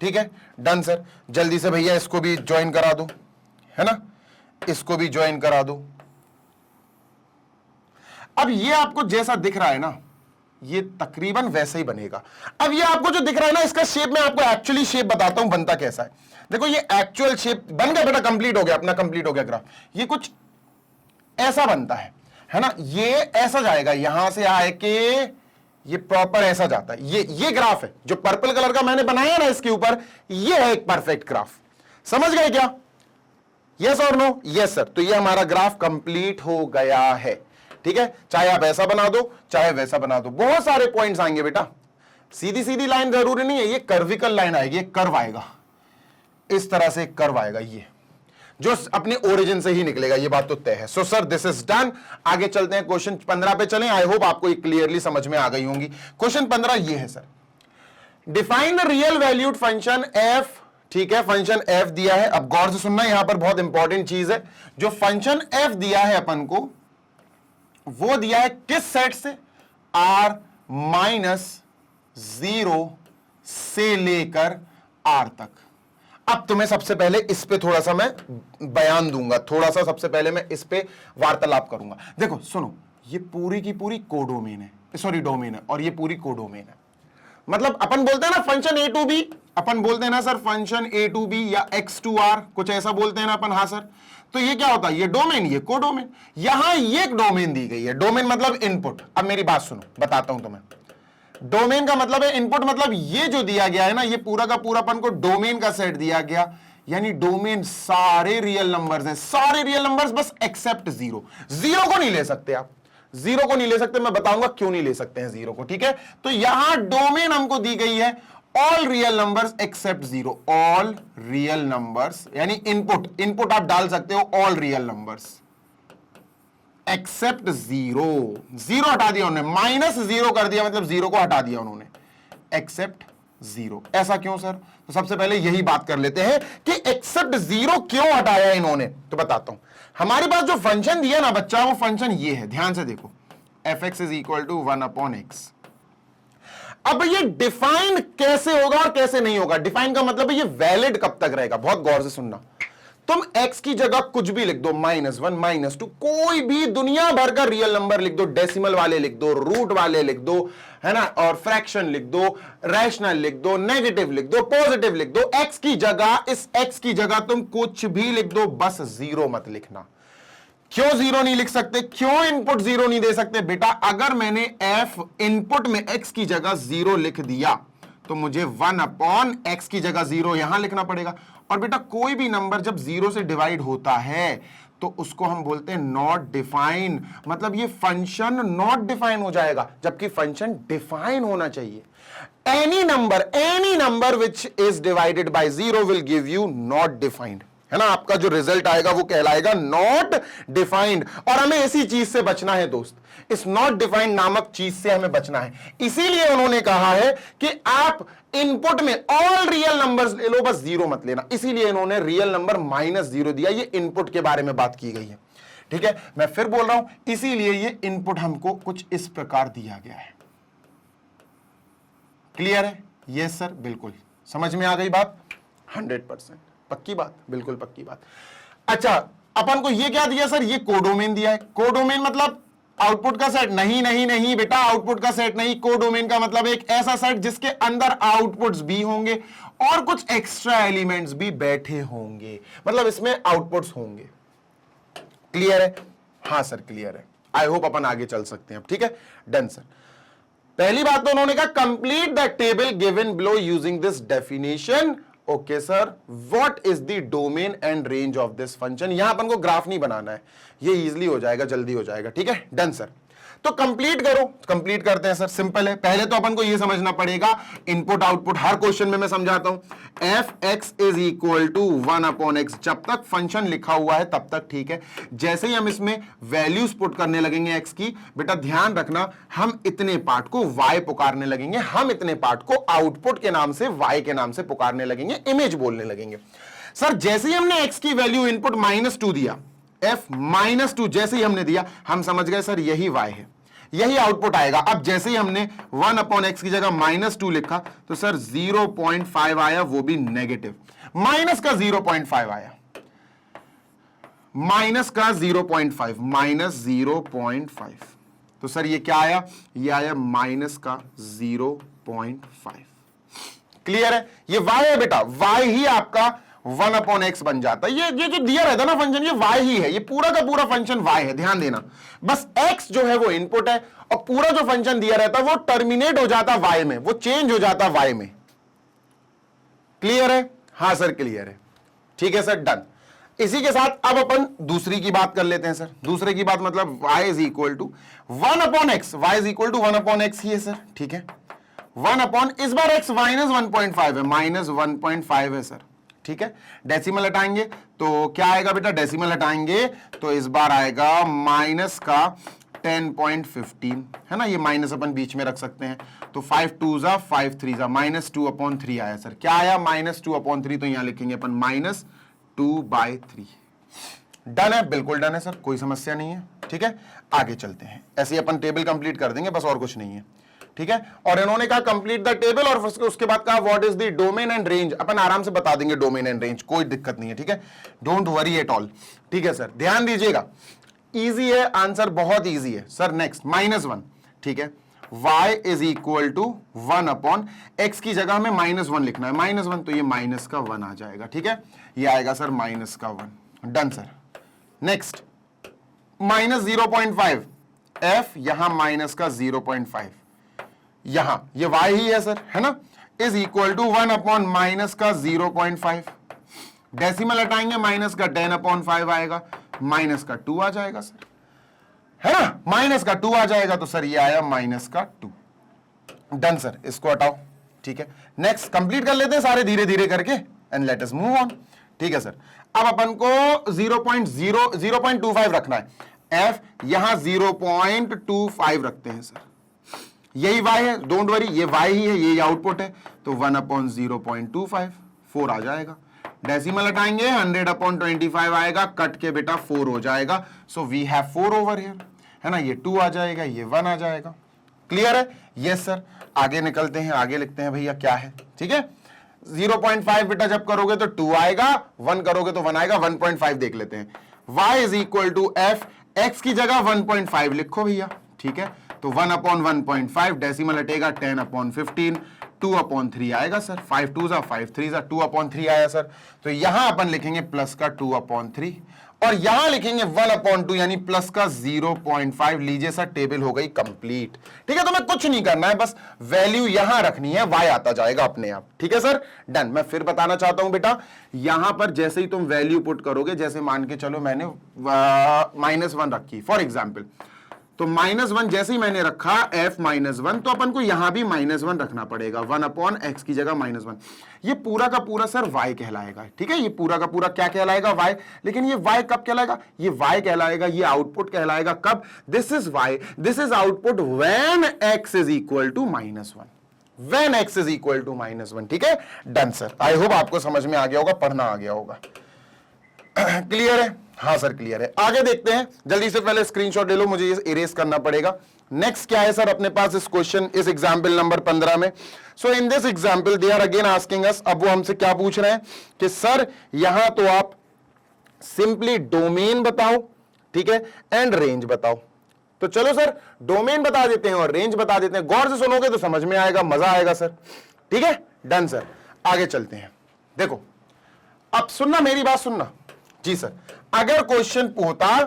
A: ठीक है, डन सर। जल्दी से भैया इसको भी ज्वाइन करा दो, है ना, इसको भी ज्वाइन करा दो। अब ये आपको जैसा दिख रहा है ना, ये तकरीबन वैसे ही बनेगा। अब ये आपको जो दिख रहा है ना, इसका शेप मैं आपको एक्चुअली शेप बताता हूं बनता कैसा है। देखो ये एक्चुअल शेप बन गया बेटा, कंप्लीट हो गया अपना, कंप्लीट हो गया ग्राफ, ये कुछ ऐसा बनता है। है ना, ये ऐसा जाएगा, यहां से आए के ये प्रॉपर ऐसा जाता है। ये ग्राफ है जो पर्पल कलर का मैंने बनाया ना इसके ऊपर, ये है एक परफेक्ट ग्राफ। समझ गए क्या? यस और नो? Yes sir. तो ये हमारा ग्राफ कंप्लीट हो गया है। ठीक है, चाहे आप ऐसा बना दो चाहे वैसा बना दो, बहुत सारे पॉइंट्स आएंगे बेटा। सीधी सीधी लाइन जरूरी नहीं है, ये कर्विकल लाइन आएगी, एक कर्व आएगा, इस तरह से कर्व आएगा, ये जो अपने ओरिजिन से ही निकलेगा, ये बात तो तय है। So sir this is done. आगे चलते हैं, क्वेश्चन 15 पे चलें। आई होप आपको ये क्लियरली समझ में आ गई होंगी। क्वेश्चन 15 ये है sir, define the real valued function F. ठीक है, फंक्शन एफ दिया है। अब गौर से सुनना, यहां पर बहुत इंपॉर्टेंट चीज है। जो फंक्शन एफ दिया है अपन को, वो दिया है किस सेट से? आर माइनस 0 से लेकर आर तक। अब तुम्हें सबसे पहले इस पे थोड़ा सा मैं बयान दूंगा, थोड़ा सा सबसे पहले मैं इस पे वार्तालाप करूंगा। देखो सुनो, ये पूरी की पूरी कोडोमेन है, सॉरी डोमेन है, और ये पूरी कोडोमेन है। मतलब अपन बोलते हैं ना फंक्शन ए टू बी, अपन बोलते हैं ना sir function A to B या एक्स टू आर, कुछ ऐसा बोलते हैं ना अपन। हाँ सर, तो ये क्या होता है? ये डोमेन, ये कोडोमेन। यहां ये एक डोमेन दी गई है, डोमेन मतलब इनपुट। अब मेरी बात सुनो, बताता हूं तुम्हें। डोमेन का मतलब है इनपुट, मतलब ये जो दिया गया है ना, ये पूरा का पूरा अपन को डोमेन का सेट दिया गया, यानी डोमेन सारे रियल नंबर्स हैं, सारे रियल नंबर्स बस एक्सेप्ट 0। 0 को नहीं ले सकते आप, 0 को नहीं ले सकते। मैं बताऊंगा क्यों नहीं ले सकते हैं 0 को। ठीक है, तो यहां डोमेन हमको दी गई है all real numbers accept 0। All real numbers यानी इनपुट आप डाल सकते हो ऑल रियल नंबर्स एक्सेप्ट 0। 0 हटा दिया उन्होंने, माइनस 0 कर दिया, मतलब 0 को हटा दिया उन्होंने, एक्सेप्ट 0। ऐसा क्यों सर? तो सबसे पहले यही बात कर लेते हैं कि एक्सेप्ट 0 क्यों हटाया इन्होंने, तो बताता हूं। हमारे पास जो फंक्शन दिया ना बच्चा, वो फंक्शन ये है, ध्यान से देखो, fx is equal to 1/x। अब ये डिफाइन कैसे होगा और कैसे नहीं होगा? डिफाइन का मतलब है ये वैलिड कब तक रहेगा। बहुत गौर से सुनना, तुम x की जगह कुछ भी लिख दो, -1 -2, कोई भी दुनिया भर का रियल नंबर लिख दो, डेसिमल वाले लिख दो, रूट वाले लिख दो, है ना, और फ्रैक्शन लिख दो, रैशनल लिख दो, नेगेटिव लिख दो, पॉजिटिव लिख दो। x की जगह, इस x की जगह तुम कुछ भी लिख दो, बस 0 मत लिखना। क्यों 0 नहीं लिख सकते? क्यों इनपुट 0 नहीं दे सकते? बेटा अगर मैंने f इनपुट में x की जगह 0 लिख दिया, तो मुझे 1/x की जगह 0 यहां लिखना पड़ेगा। और बेटा कोई भी नंबर जब 0 से डिवाइड होता है तो उसको हम बोलते हैं नॉट डिफाइन, मतलब ये फंक्शन नॉट डिफाइन हो जाएगा, जबकि फंक्शन डिफाइन होना चाहिए। Any number which is divided by 0 will give you not defined, है ना। आपका जो रिजल्ट आएगा वो कहलाएगा नॉट डिफाइंड। और हमें इसी चीज से बचना है दोस्त, इस नॉट डिफाइंड नामक चीज से हमें बचना है। इसीलिए उन्होंने कहा है कि आप इनपुट में ऑल रियल नंबर्स ले लो, बस 0 मत लेना। इसीलिए इन्होंने रियल नंबर -0 दिया। ये इनपुट के बारे में बात की गई है। ठीक है, मैं फिर बोल रहा हूं, इसीलिए ये इनपुट हमको कुछ इस प्रकार दिया गया है। क्लियर है? यस सर, बिल्कुल समझ में आ गई बात, 100% पक्की बात, बिल्कुल पक्की बात। अच्छा, अपन को ये क्या दिया सर? ये कोडोमेन दिया है। कोडोमेन मतलब आउटपुट का सेट? नहीं नहीं नहीं बेटा, आउटपुट का सेट नहीं। कोडोमेन का मतलब एक ऐसा सेट जिसके अंदर आउटपुट्स भी होंगे और कुछ एक्स्ट्रा एलिमेंट्स भी बैठे होंगे, मतलब इसमें आउटपुट्स होंगे। क्लियर है? हाँ सर क्लियर है। आई होप अपन आगे चल सकते हैं अब। ठीक है, डन सर। पहली बात तो उन्होंने कहा complete the table given below using this definition. Okay sir, what is the domain and range of this function. यहां अपन को ग्राफ नहीं बनाना है, ये इजीली हो जाएगा, जल्दी हो जाएगा। ठीक है, डन सर। तो कंप्लीट करो, कंप्लीट करते हैं सर। सिंपल है, पहले तो अपन को ये समझना पड़ेगा इनपुट आउटपुट। हर क्वेश्चन में मैं समझाता हूं, fx is equal to 1/x। जब तक फंक्शन लिखा हुआ है तब तक ठीक है। जैसे ही हम इसमें वैल्यूज पुट करने लगेंगे x की, बेटा ध्यान रखना, हम इतने पार्ट को y पुकारने लगेंगे, हम इतने पार्ट को आउटपुट के नाम से y के नाम से पुकारने लगेंगे, इमेज बोलने लगेंगे। सर जैसे ही हमने x की वैल्यू इनपुट -2 दिया, f -2 जैसे ही हमने दिया, हम समझ गए सर यही y है, यही आउटपुट आएगा। अब जैसे ही हमने 1/x की जगह -2 लिखा, तो सर 0.5 आया, वो भी नेगेटिव। माइनस का 0.5 आया, माइनस का 0.5, -0.5। तो सर ये क्या आया? ये आया माइनस का 0.5। क्लियर है? ये y है बेटा, y ही आपका 1/x बन जाता है। ये जो दिया रहता है ना फंक्शन, ये y ही है, ये पूरा का पूरा फंक्शन y है, ध्यान देना। बस x जो है वो इनपुट है और पूरा जो फंक्शन दिया रहता है वो टर्मिनेट हो जाता y में, वो चेंज हो जाता y में। क्लियर है? हाँ सर क्लियर है, ठीक है सर, डन। इसी के साथ अब अपन दूसरी की बात कर लेते हैं सर। दूसरे की बात मतलब y is equal to 1/x, y is equal to 1/x ही है सर, ठीक है। 1 इस बार x माइनस 1.5 है, माइनस 1.5 है सर, ठीक है। डेसिमल हटाएंगे तो क्या आएगा बेटा, डेसिमल हटाएंगे तो इस बार आएगा माइनस का 10.15 है ना, ये माइनस अपन बीच में रख सकते हैं तो 5 2 जा 5 3 जा -2/3 आया सर। क्या आया, -2/3, तो यहां लिखेंगे अपन -2/3। डन है, बिल्कुल डन है सर, कोई समस्या नहीं है, ठीक है। आगे चलते हैं, ऐसे ही अपन टेबल कंप्लीट कर देंगे, बस और कुछ नहीं है, ठीक है। और इन्होंने कहा कंप्लीट द टेबल और उसके बाद कहा what is the domain and range. अपन आराम से बता देंगे डोमेन एंड रेंज, कोई दिक्कत नहीं है, ठीक है, डोंट वरी एट ऑल, ठीक है सर। ध्यान दीजिएगा, इजी है आंसर, बहुत इजी है सर। नेक्स्ट -1, ठीक है, y is equal to 1/x की जगह में -1 लिखना है, -1 तो ये माइनस का 1 आ जाएगा, ठीक है, ये आएगा सर माइनस का 1, डन सर। नेक्स्ट -0.5 f, यहां माइनस का 0.5, यहां ये y ही है सर, है ना, इज इक्वल टू 1/- का 0.5। डेसिमल हटाएंगे, माइनस का 10/5 आएगा, माइनस का 2 आ जाएगा सर, है ना, माइनस का 2 आ जाएगा तो सर ये आया माइनस का 2, डन सर। इसको हटाओ, ठीक है। नेक्स्ट कंप्लीट कर लेते हैं सारे धीरे धीरे करके and let us move on, ठीक है सर। अब अपन को 0.25 रखना है, f यहां 0.25 रखते हैं सर, यही y है, डोंट वरी, ये y ही है, ये आउटपुट है, तो 1/0.25 4 आ जाएगा। डेसिमल हटाएंगे, 100/25 आएगा, कट के बेटा 4 हो जाएगा, so we have 4 over here, है ना, ये 2 आ जाएगा, ये 1 आ जाएगा। क्लियर है? Yes sir. आगे निकलते हैं, आगे लिखते हैं भैया क्या है, ठीक है। 0.5 बेटा जब करोगे तो 2 आएगा, 1 करोगे तो 1 आएगा, 1.5 देख लेते हैं। y is equal to f, x की जगह 1.5 लिखो भैया, ठीक है, तो 1/1.5, डेसिमल हटेगा 10/15, 2/3 आएगा सर, 5 2 जा 5 3 जा 2/3 आया सर। तो यहां अपन लिखेंगे प्लस का 2/3 और यहां लिखेंगे 1/2 यानी प्लस का 0.5। लीजिए सर, टेबल हो गई कंप्लीट, ठीक है। तो मैं कुछ नहीं करना है, बस वैल्यू यहां रखनी है, y आता जाएगा अपने आप, ठीक है सर, डन। मैं फिर बताना चाहता हूं बेटा, यहां पर जैसे ही तुम वैल्यू पुट करोगे, जैसे मान के चलो मैंने -1 रखी फॉर एग्जाम्पल, तो -1 जैसे ही मैंने रखा f -1, तो अपन को यहां भी -1 रखना पड़ेगा, 1/x की जगह -1। ये पूरा का पूरा सर y कहलाएगा, ठीक है, ये पूरा का पूरा क्या कहलाएगा, y। लेकिन ये y कब कहलाएगा, ये y कहलाएगा, ये आउटपुट कहलाएगा कब, this is y, this is output when x is equal to -1, when x is equal to -1, ठीक है, डन सर। आई होप आपको समझ में आ गया होगा, पढ़ना आ गया होगा। क्लियर है? हाँ सर क्लियर है। आगे देखते हैं, जल्दी से पहले स्क्रीनशॉट ले लो, मुझे ये इरेज करना पड़ेगा। नेक्स्ट क्या है सर अपने पास इस क्वेश्चन, इस एग्जाम्पल नंबर 15 में। So in this example they are again asking us, अब वो हमसे क्या पूछ रहे हैं कि सर यहां तो आप सिंपली डोमेन बताओ, ठीक है, एंड रेंज बताओ। तो चलो सर डोमेन बता देते हैं और रेंज बता देते हैं, गौर से सुनोगे तो समझ में आएगा, मजा आएगा सर, ठीक है, डन सर। आगे चलते हैं, देखो अब सुनना, मेरी बात सुनना जी सर। अगर क्वेश्चन पूछता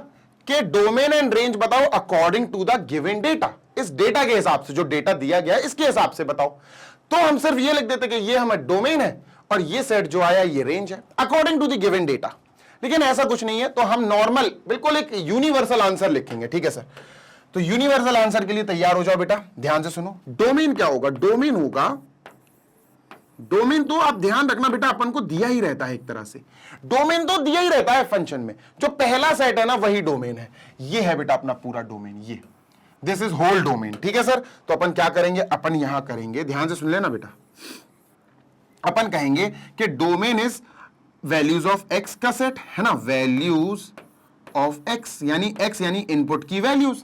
A: कि डोमेन एंड रेंज बताओ according to the given data, इस डेटा के हिसाब से, जो डेटा दिया गया है इसके हिसाब से बताओ, तो हम सिर्फ ये लिख देते कि ये हमारा डोमेन है और ये सेट जो आया ये रेंज है according to the given data. लेकिन ऐसा कुछ नहीं है, तो हम नॉर्मल बिल्कुल एक यूनिवर्सल आंसर लिखेंगे, ठीक है सर। तो यूनिवर्सल आंसर के लिए तैयार हो जाओ बेटा, ध्यान से सुनो। डोमेन क्या होगा, डोमेन होगा, डोमेन तो आप ध्यान रखना बेटा, अपन को दिया ही रहता है एक तरह से, डोमेन तो दिया ही रहता है फंक्शन में, जो पहला सेट है ना वही डोमेन है। ये है बेटा अपना पूरा डोमेन, ये दिस इज होल डोमेन, ठीक है सर। तो अपन क्या करेंगे, अपन यहां करेंगे, ध्यान से सुन लेना बेटा, अपन कहेंगे कि domain is values of x का सेट, है ना, वैल्यूज ऑफ एक्स यानी इनपुट की वैल्यूज।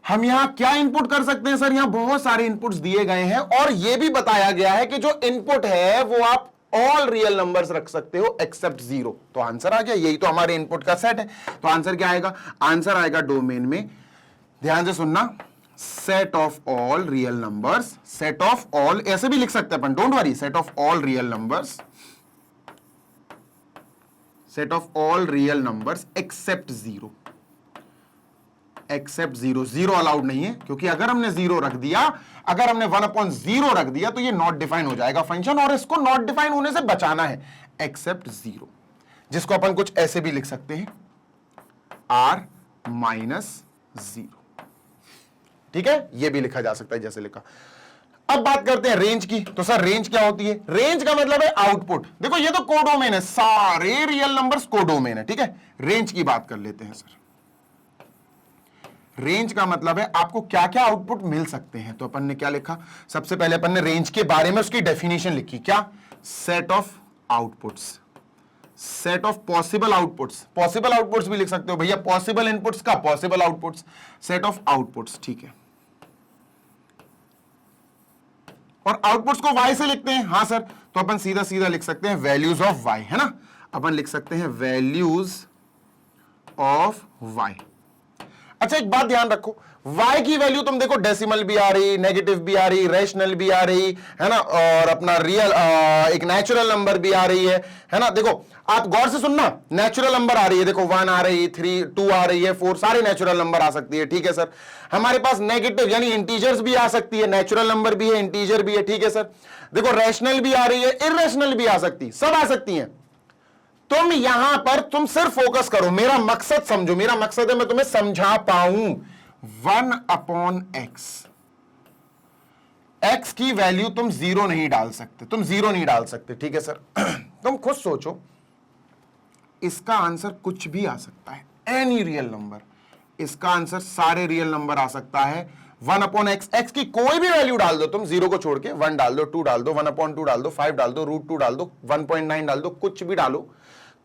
A: हम यहां क्या इनपुट कर सकते हैं सर, यहां बहुत सारे इनपुट्स दिए गए हैं और यह भी बताया गया है कि जो इनपुट है वो आप ऑल रियल नंबर्स रख सकते हो एक्सेप्ट 0। तो आंसर आ गया, यही तो हमारे इनपुट का सेट है। तो आंसर क्या आएगा, आंसर आएगा डोमेन में, ध्यान से सुनना, set of all real numbers, set of all, ऐसे भी लिख सकते हैं अपन, don't worry, set of all real numbers set of all real numbers except zero, except zero, zero allowed नहीं है, क्योंकि अगर हमने जीरो रख दिया, अगर हमने 1/0 रख दिया तो ये नॉट डिफाइन हो जाएगा फंक्शन, और इसको नॉट डिफाइन होने से बचाना है, एक्सेप्ट जीरो, जिसको अपन कुछ ऐसे भी लिख सकते हैं, r-0। ठीक है, ये भी लिखा जा सकता है जैसे लिखा। अब बात करते हैं रेंज की। तो सर रेंज क्या होती है? रेंज का मतलब है आउटपुट। देखो ये तो कोडोमेन है, सारे रियल नंबर्स कोडोमेन है। ठीक है, रेंज की बात कर लेते हैं सर। रेंज का मतलब है आपको क्या क्या आउटपुट मिल सकते हैं। तो अपन ने क्या लिखा? सबसे पहले अपन ने रेंज के बारे में उसकी डेफिनेशन लिखी, क्या? Set of outputs, set of possible outputs, possible outputs भी लिख सकते हो भैया, पॉसिबल इनपुट्स का possible outputs, set of outputs. ठीक है, और आउटपुट्स को y से लिखते हैं। हां सर, तो अपन सीधा सीधा लिख सकते हैं वैल्यूज ऑफ y, है ना? अपन लिख सकते हैं वैल्यूज ऑफ y। अच्छा एक बात ध्यान रखो, y की वैल्यू तुम देखो डेसिमल भी आ रही, नेगेटिव भी आ रही, रेशनल भी आ रही है ना, और अपना रियल एक नेचुरल नंबर भी आ रही है ना। देखो आप गौर से सुनना, नेचुरल नंबर आ रही है, देखो 1 आ रही है, 3, 2 आ रही है, 4, सारे नेचुरल नंबर आ सकती है। ठीक है सर, हमारे पास नेगेटिव यानी इंटीजर्स भी आ सकती है, नेचुरल नंबर भी है, इंटीजर भी है। ठीक है सर, देखो रैशनल भी आ रही है, इररेशनल भी आ सकती, सब आ सकती है। तुम यहां पर तुम सिर्फ फोकस करो, मेरा मकसद समझो, मेरा मकसद है मैं तुम्हें समझा पाऊं। 1/x, x की वैल्यू तुम जीरो नहीं डाल सकते, तुम जीरो नहीं डाल सकते। ठीक है सर, तुम खुद सोचो, इसका आंसर कुछ भी आ सकता है, एनी रियल नंबर, इसका आंसर सारे रियल नंबर आ सकता है। 1/x, x की कोई भी वैल्यू डाल दो तुम, जीरो को छोड़ के, 1 डाल दो, 2 डाल दो, 1/2 डाल दो, 5 डाल दो, √2 डाल दो, 1.9 डाल दो, कुछ भी डालो,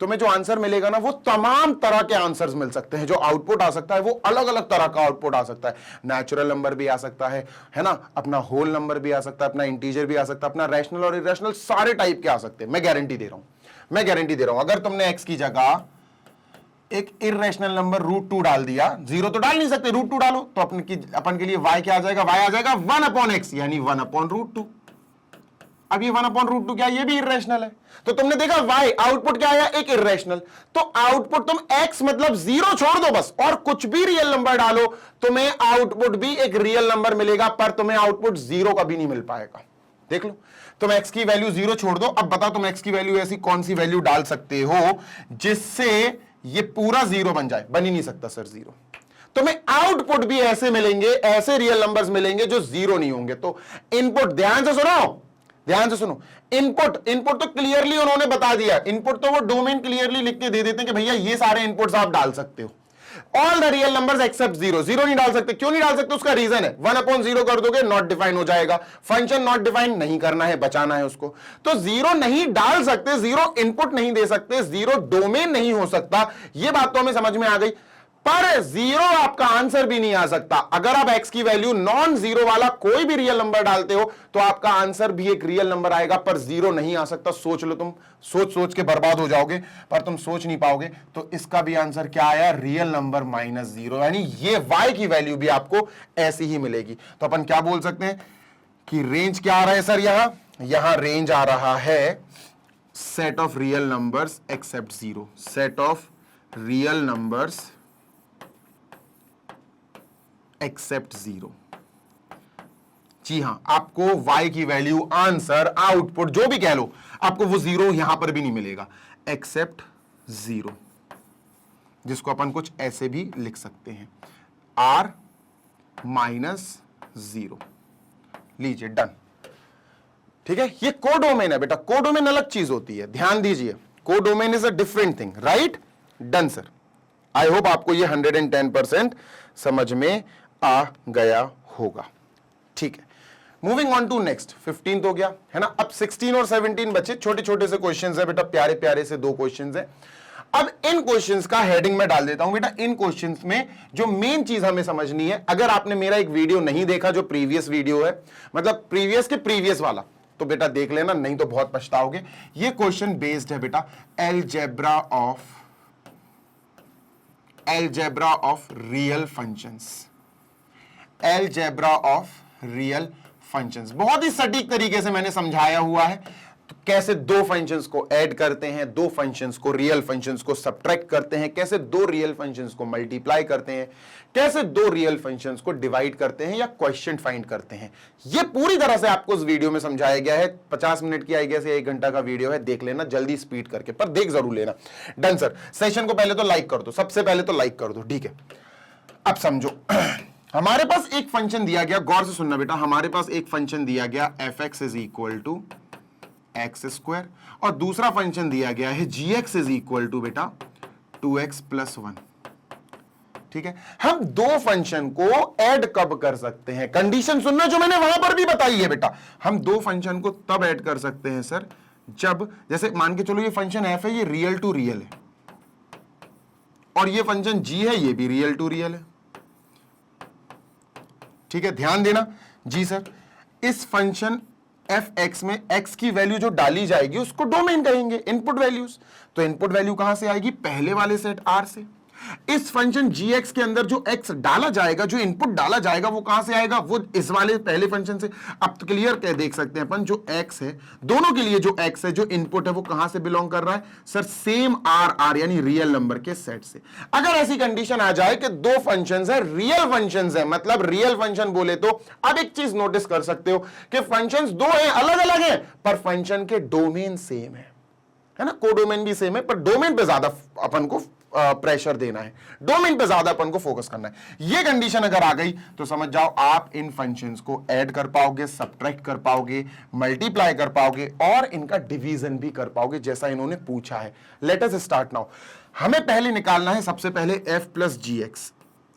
A: तुम्हें जो आंसर मिलेगा ना वो तमाम तरह के आंसर्स मिल सकते हैं। जो आउटपुट आ सकता है वो अलग अलग तरह का आउटपुट आ सकता है। नेचुरल नंबर भी आ सकता है ना, अपना होल नंबर भी आ सकता है, अपना इंटीजर भी आ सकता है, अपना रैशनल और इरेशनल सारे टाइप के आ सकते हैं। मैं गारंटी दे रहा हूं, मैं गारंटी दे रहा हूं। अगर तुमने x की जगह एक इरेशनल नंबर √2 डाल दिया, जीरो तो डाल नहीं सकते, √2 डालो, तो अपन के लिए y क्या आ जाएगा? y आ जाएगा 1/x यानी 1/√2। अब ये 1/√2 क्या? ये भी इरेशनल है। तो तुमने देखा y आउटपुट क्या आया? एक इरेशनल। तो आउटपुट तुम x मतलब जीरो छोड़ दो बस, और कुछ भी रियल नंबर डालो, तुम्हें आउटपुट भी एक रियल नंबर मिलेगा, पर तुम्हें आउटपुट जीरो कभी नहीं मिल पाएगा। देख लो, तुम x की वैल्यू जीरो छोड़ दो। अब बताओ तुम x की वैल्यू ऐसी कौन सी वैल्यू डाल सकते हो जिससे ये पूरा जीरो बन जाए? बन ही नहीं सकता सर जीरो। तुम्हें आउटपुट भी ऐसे मिलेंगे, ऐसे रियल नंबर्स मिलेंगे जो जीरो नहीं होंगे। तो इनपुट, ध्यान से सुनो, ध्यान से सुनो, इनपुट तो क्लियरली उन्होंने बता दिया। इनपुट तो वो डोमेन क्लियरली लिख के दे देते हैं कि भैया ये सारे इनपुट्स आप डाल सकते हो, all the real numbers except zero. Zero नहीं डाल सकते, क्यों नहीं डाल सकते? उसका रीजन है 1/0 कर दोगे नॉट डिफाइन हो जाएगा, फंक्शन नॉट डिफाइन नहीं करना है, बचाना है उसको। तो जीरो नहीं डाल सकते, जीरो इनपुट नहीं दे सकते, जीरो डोमेन नहीं हो सकता, ये बात तो हमें समझ में आ गई। पर जीरो आपका आंसर भी नहीं आ सकता। अगर आप x की वैल्यू नॉन जीरो वाला कोई भी रियल नंबर डालते हो तो आपका आंसर भी एक रियल नंबर आएगा, पर जीरो नहीं आ सकता। सोच लो, तुम सोच के बर्बाद हो जाओगे, पर तुम सोच नहीं पाओगे। तो इसका भी आंसर क्या आया? रियल नंबर -0, यानी ये y की वैल्यू भी आपको ऐसी ही मिलेगी। तो अपन क्या बोल सकते हैं कि रेंज क्या आ रहा है सर? यहां रेंज आ रहा है set of real numbers except zero, set of real numbers except zero. जी हां, आपको y की वैल्यू, आंसर, आउटपुट जो भी कह लो, आपको वो जीरो यहां पर भी नहीं मिलेगा, एक्सेप्ट जीरो, जिसको अपन कुछ ऐसे भी लिख सकते हैं, r-0। लीजिए, डन। ठीक है, ये कोडोमेन है बेटा, कोडोमेन अलग चीज होती है, ध्यान दीजिए। Codomain is a different thing, right? Done sir. I hope आपको ये 110% समझ में आ गया होगा। ठीक है, मूविंग ऑन टू नेक्स्ट। 15 हो गया है ना, अब 16 और 17 बचे, छोटे छोटे से क्वेश्चंस है बेटा, प्यारे प्यारे से 2 क्वेश्चंस है। अब इन क्वेश्चंस का हेडिंग में डाल देता हूं बेटा। इन क्वेश्चंस में जो मेन चीज हमें समझनी है, अगर आपने मेरा एक वीडियो नहीं देखा जो प्रीवियस वीडियो है, मतलब प्रीवियस के प्रीवियस वाला, तो बेटा देख लेना, नहीं तो बहुत पछताओगे। ये क्वेश्चन बेस्ड है बेटा algebra of real functions, algebra of real functions. बहुत ही सटीक तरीके से मैंने समझाया हुआ है। तो कैसे दो फंक्शंस को ऐड करते हैं, दो फंक्शंस को, रियल फंक्शंस को सब्ट्रैक्ट करते हैं, कैसे दो रियल फंक्शंस को मल्टीप्लाई करते हैं, कैसे दो रियल फंक्शंस को डिवाइड करते हैं या क्वेश्चन फाइंड करते हैं, ये पूरी तरह से आपको इस वीडियो में समझाया गया है। 50 मिनट की आई गेस 1 घंटा का वीडियो है, देख लेना जल्दी स्पीड करके, पर देख जरूर लेना। Done sir. सेशन को पहले तो लाइक कर दो, सबसे पहले तो लाइक कर दो, ठीक है। अब समझो हमारे पास एक फंक्शन दिया गया, गौर से सुनना बेटा, हमारे पास एक फंक्शन दिया गया fx is equal to x square और दूसरा फंक्शन दिया गया है gx इज इक्वल टू बेटा 2x प्लस 1। ठीक है, हम दो फंक्शन को ऐड कब कर सकते हैं? कंडीशन सुनना जो मैंने वहां पर भी बताई है बेटा। हम दो फंक्शन को तब ऐड कर सकते हैं सर जब, जैसे मान के चलो ये फंक्शन f है, ये रियल टू रियल है, और ये फंक्शन g है, ये भी रियल टू रियल है। ठीक है, ध्यान देना जी सर। इस फंक्शन fx में x की वैल्यू जो डाली जाएगी उसको डोमेन कहेंगे, इनपुट वैल्यूज। तो इनपुट वैल्यू कहां से आएगी? पहले वाले सेट R से। इस फंक्शन gx के अंदर जो x डाला जाएगा, जो इनपुट डाला जाएगा, वो कहां से आएगा? वो इस वाले पहले फंक्शन से। अब तो क्लियर कह देख सकते हैं अपन, जो x है, दोनों के लिए जो x है, जो इनपुट है, वो कहां से बिलोंग कर रहा है सर? सेम R यानी रियल नंबर के सेट से। अगर ऐसी कंडीशन आ जाए कि दो फंक्शंस है, रियल फंक्शंस है, मतलब रियल फंक्शन बोले तो अब एक चीज नोटिस कर सकते हो कि फंक्शंस दो हैं, अलग अलग हैं, पर फंक्शन के डोमेन सेम है ना, कोडोमेन भी सेम है, पर डोमेन पे ज्यादा अपन को प्रेशर देना है, डोमेन पे ज्यादा अपन को फोकस करना है। ये कंडीशन अगर आ गई तो समझ जाओ आप इन फंक्शंस को ऐड कर पाओगे, सब्ट्रैक्ट कर पाओगे, मल्टीप्लाई कर पाओगे और इनका डिवीजन भी कर पाओगे, जैसा इन्होंने पूछा है। Let us start now. हमें पहले निकालना है सबसे पहले f प्लस जी एक्स।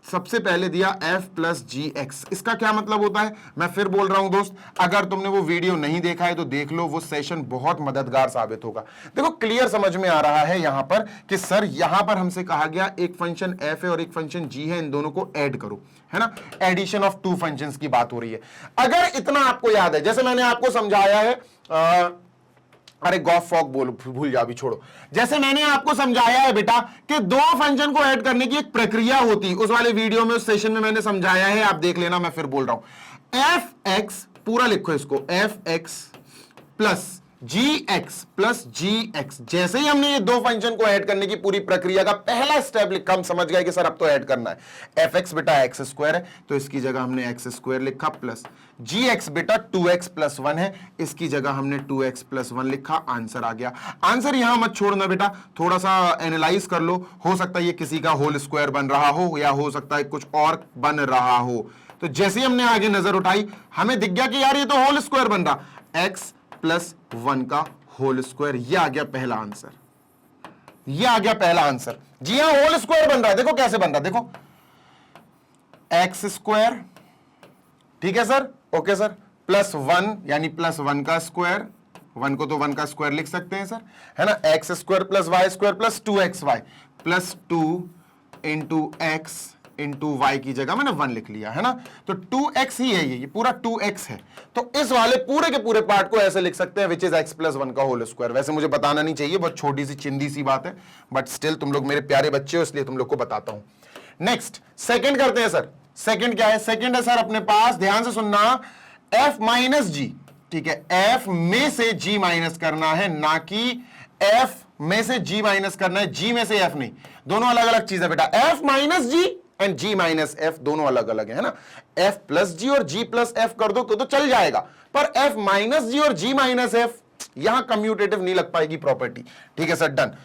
A: सबसे पहले दिया f प्लस जी एक्स। इसका क्या मतलब होता है? मैं फिर बोल रहा हूं दोस्त, अगर तुमने वो वीडियो नहीं देखा है तो देख लो, वो सेशन बहुत मददगार साबित होगा। देखो क्लियर समझ में आ रहा है यहां पर कि सर यहां पर हमसे कहा गया एक फंक्शन f है और एक फंक्शन g है, इन दोनों को ऐड करो, है ना। एडिशन ऑफ टू फंक्शंस की बात हो रही है। अगर इतना आपको याद है, जैसे मैंने आपको समझाया है, अरे गॉफ फॉक बोल भूल जा, भी छोड़ो। जैसे मैंने आपको समझाया है बेटा कि दो फंक्शन को ऐड करने की एक प्रक्रिया होती, उस वाले वीडियो में, उस सेशन में मैंने समझाया है, आप देख लेना, मैं फिर बोल रहा हूं। एफ एक्स, पूरा लिखो इसको, F x plus g x plus g x. जैसे ही हमने ये दो फंक्शन को ऐड करने की पूरी प्रक्रिया का पहला स्टेप लिखा, हम समझ गए कि सर अब तो ऐड करना है। एफ एक्स बेटा एक्स स्क्वायर है, तो इसकी जगह हमने एक्स स्क्वायर लिखा, प्लस जी एक्स बेटा 2x प्लस 1 है, इसकी जगह हमने 2x प्लस 1 लिखा। आंसर आ गया। आंसर यहां मत छोड़ना बेटा, थोड़ा सा एनालाइज कर लो, हो सकता है ये किसी का होल स्क्वायर बन रहा हो, या हो सकता है कुछ और बन रहा हो। तो जैसे ही हमने आगे नजर उठाई, हमें दिख गया कि यार ये तो होल स्क्वायर बन रहा, x प्लस 1 का होल स्क्वायर। ये आ गया पहला आंसर, ये आ गया पहला आंसर। जी हां, होल स्क्वायर बन रहा है। देखो कैसे बन रहा है, देखो एक्स स्क्वायर, ठीक है सर, ओके सर, प्लस 1 यानी प्लस 1 का स्क्वायर, 1 को तो 1 का स्क्वायर लिख सकते हैं सर, है ना। X square plus y square plus 2xy plus 2 into x into y की जगह मैंने 1 लिख लिया, है ना। तो 2x ही है, ये पूरा 2x है। तो इस वाले पूरे के पूरे पार्ट को ऐसे लिख सकते हैं, विच इज x प्लस 1 का होल स्क्वायर। वैसे मुझे बताना नहीं चाहिए, बहुत छोटी सी चिंदी सी बात है, बट स्टिल तुम लोग मेरे प्यारे बच्चे हो, इसलिए तुम लोग को बताता हूं। नेक्स्ट सेकंड करते हैं सर। सेकंड क्या है? सेकंड है सर अपने पास, ध्यान से सुनना, f माइनस जी। ठीक है, f में से g माइनस करना है, ना कि f में से g माइनस करना है, g में से f नहीं। दोनों अलग अलग चीज है बेटा। f minus g and g minus f दोनों अलग अलग है ना। f प्लस जी और g प्लस f कर दो तो चल जाएगा, पर f माइनस जी और g माइनस f यहां कम्यूटेटिव नहीं लग पाएगी प्रॉपर्टी। ठीक है सर, डन।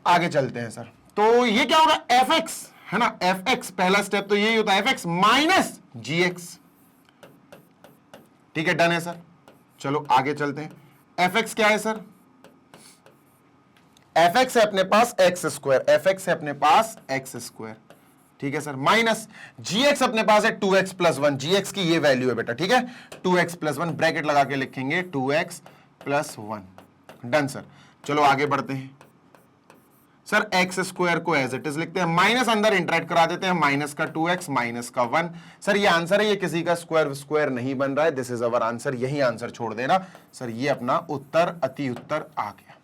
A: आगे चलते हैं सर। तो ये क्या होगा? fx, है ना, fx पहला स्टेप तो यही होता है, fx माइनस gx। ठीक है, डन है सर। चलो आगे चलते हैं। fx क्या है सर? fx है अपने पास x स्क्वायर, fx है अपने पास x स्क्वायर, ठीक है सर, माइनस gx अपने पास है 2x प्लस 1, gx की ये वैल्यू है बेटा, ठीक है, 2x प्लस 1 ब्रैकेट लगा के लिखेंगे 2x प्लस 1। Done sir. चलो आगे बढ़ते हैं सर। एक्स स्क्वायर को एज इट इज लिखते हैं, माइनस अंदर इंटरेक्ट करा देते हैं, माइनस का 2x माइनस का 1। सर ये आंसर है, ये किसी का स्क्वायर स्क्वायर नहीं बन रहा है, दिस इज अवर आंसर। यही आंसर छोड़ देना सर, ये अपना उत्तर, अति उत्तर आ गया।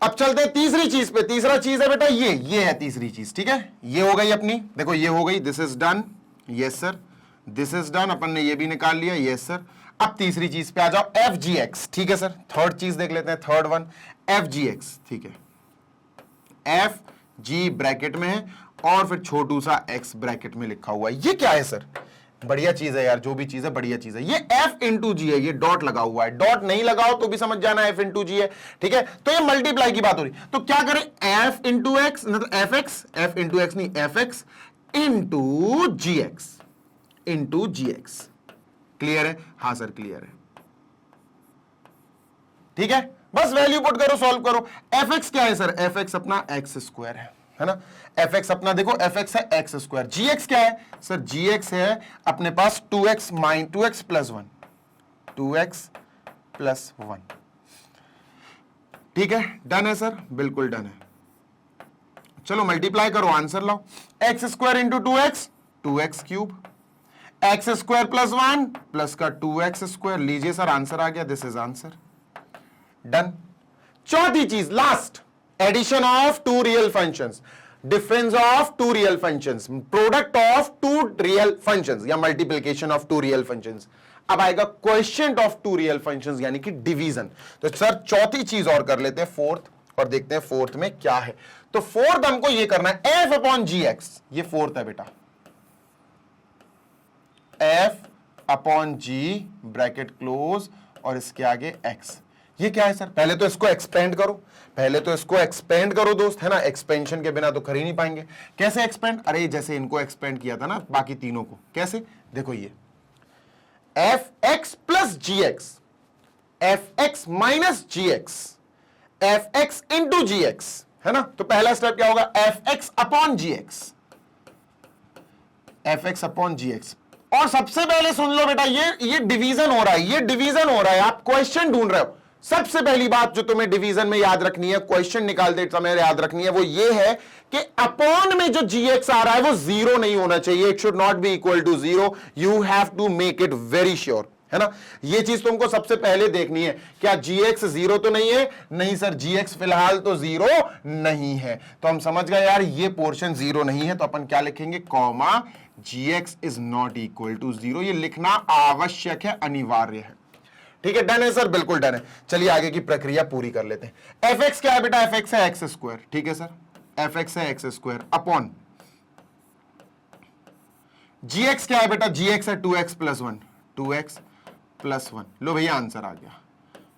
A: अब चलते हैं तीसरी चीज पे। तीसरा चीज है बेटा ये है तीसरी चीज, ठीक है। ये हो गई अपनी, देखो ये हो गई, this is done, yes sir, this is done, अपन ने ये भी निकाल लिया, यस सर। अब तीसरी चीज पे आ जाओ, एफ जी एक्स, ठीक है सर, थर्ड चीज देख लेते हैं, third one F G x, ठीक है, एफ जी ब्रैकेट में है और फिर छोटू सा एक्स ब्रैकेट में लिखा हुआ है। ये क्या है सर? बढ़िया चीज है यार, जो भी चीज है बढ़िया चीज है। ये एफ इंटू जी है, ये डॉट लगा हुआ है, डॉट नहीं लगाओ तो भी समझ जाना एफ इंटू जी है, ठीक है। तो ये मल्टीप्लाई की बात हो रही, तो क्या करें, एफ इंटू एक्स, मतलब F x, f into x नहीं, F x into g x, into g x. Clear है? हाँ सर क्लियर है, ठीक है। बस वैल्यू पुट करो, सॉल्व करो। एफ एक्स क्या है सर? एफ एक्स अपना एक्स स्क्वायर है ना, एफ एक्स अपना देखो, एफ एक्स है एक्स स्क्वायर। जी एक्स क्या है सर? जी एक्स है अपने पास 2x प्लस 1, 2x प्लस 1, ठीक है। डन है सर, बिल्कुल डन है। चलो मल्टीप्लाई करो, आंसर लाओ। X square into 2x, 2x cube, x square plus 1 plus का 2x स्क्वायर, लीजिए सर आंसर आ गया, दिस इज आंसर, डन। चौथी चीज, last, addition of two real functions, difference of two real functions, product of two real functions या multiplication of two real functions. अब आएगा quotient of two real functions यानी कि division. तो sir चौथी चीज और कर लेते हैं, फोर्थ, और देखते हैं फोर्थ में क्या है। तो फोर्थ हमको ये करना है, एफ अपॉन जी एक्स, ये फोर्थ है बेटा, F upon g bracket close और इसके आगे एक्स। ये क्या है सर? पहले तो इसको एक्सपेंड करो, पहले तो इसको एक्सपेंड करो दोस्त, है ना, एक्सपेंशन के बिना तो कर ही नहीं पाएंगे। कैसे एक्सपेंड? अरे जैसे इनको एक्सपेंड किया था ना बाकी तीनों को, कैसे? देखो ये F x plus g x, F x minus जी x, F x into g x, है ना। तो पहला स्टेप क्या होगा? F x upon g x, F x upon g x. और सबसे पहले सुन लो बेटा, ये डिवीजन हो रहा है, ये डिवीजन हो रहा है, आप क्वेश्चन ढूंढ रहे हो। सबसे पहली बात जो तुम्हें डिवीजन में याद रखनी है, क्वेश्चन निकालते समय याद रखनी है, वो ये है कि अपॉन में जो जीएक्स आ रहा है वो जीरो नहीं होना चाहिए, it should not be equal to zero, you have to make it very sure, है ना। ये चीज तुमको सबसे पहले देखनी है, क्या जीएक्स जीरो तो नहीं है? नहीं सर, जीएक्स फिलहाल तो जीरो नहीं है। तो हम समझ गए यार ये पोर्शन जीरो नहीं है, तो अपन क्या लिखेंगे, comma g x is not equal to zero. ये लिखना आवश्यक है, अनिवार्य है, ठीक है। डन है सर, बिल्कुल डन है। चलिए आगे की प्रक्रिया पूरी कर लेते हैं। एफ एक्स क्या है बेटा? एफ एक्स है एक्स स्क्वायर, ठीक है सर, एफ एक्स है x square upon g x क्या है बेटा? जी एक्स है 2x प्लस 1, 2x प्लस 1। लो भैया आंसर आ गया,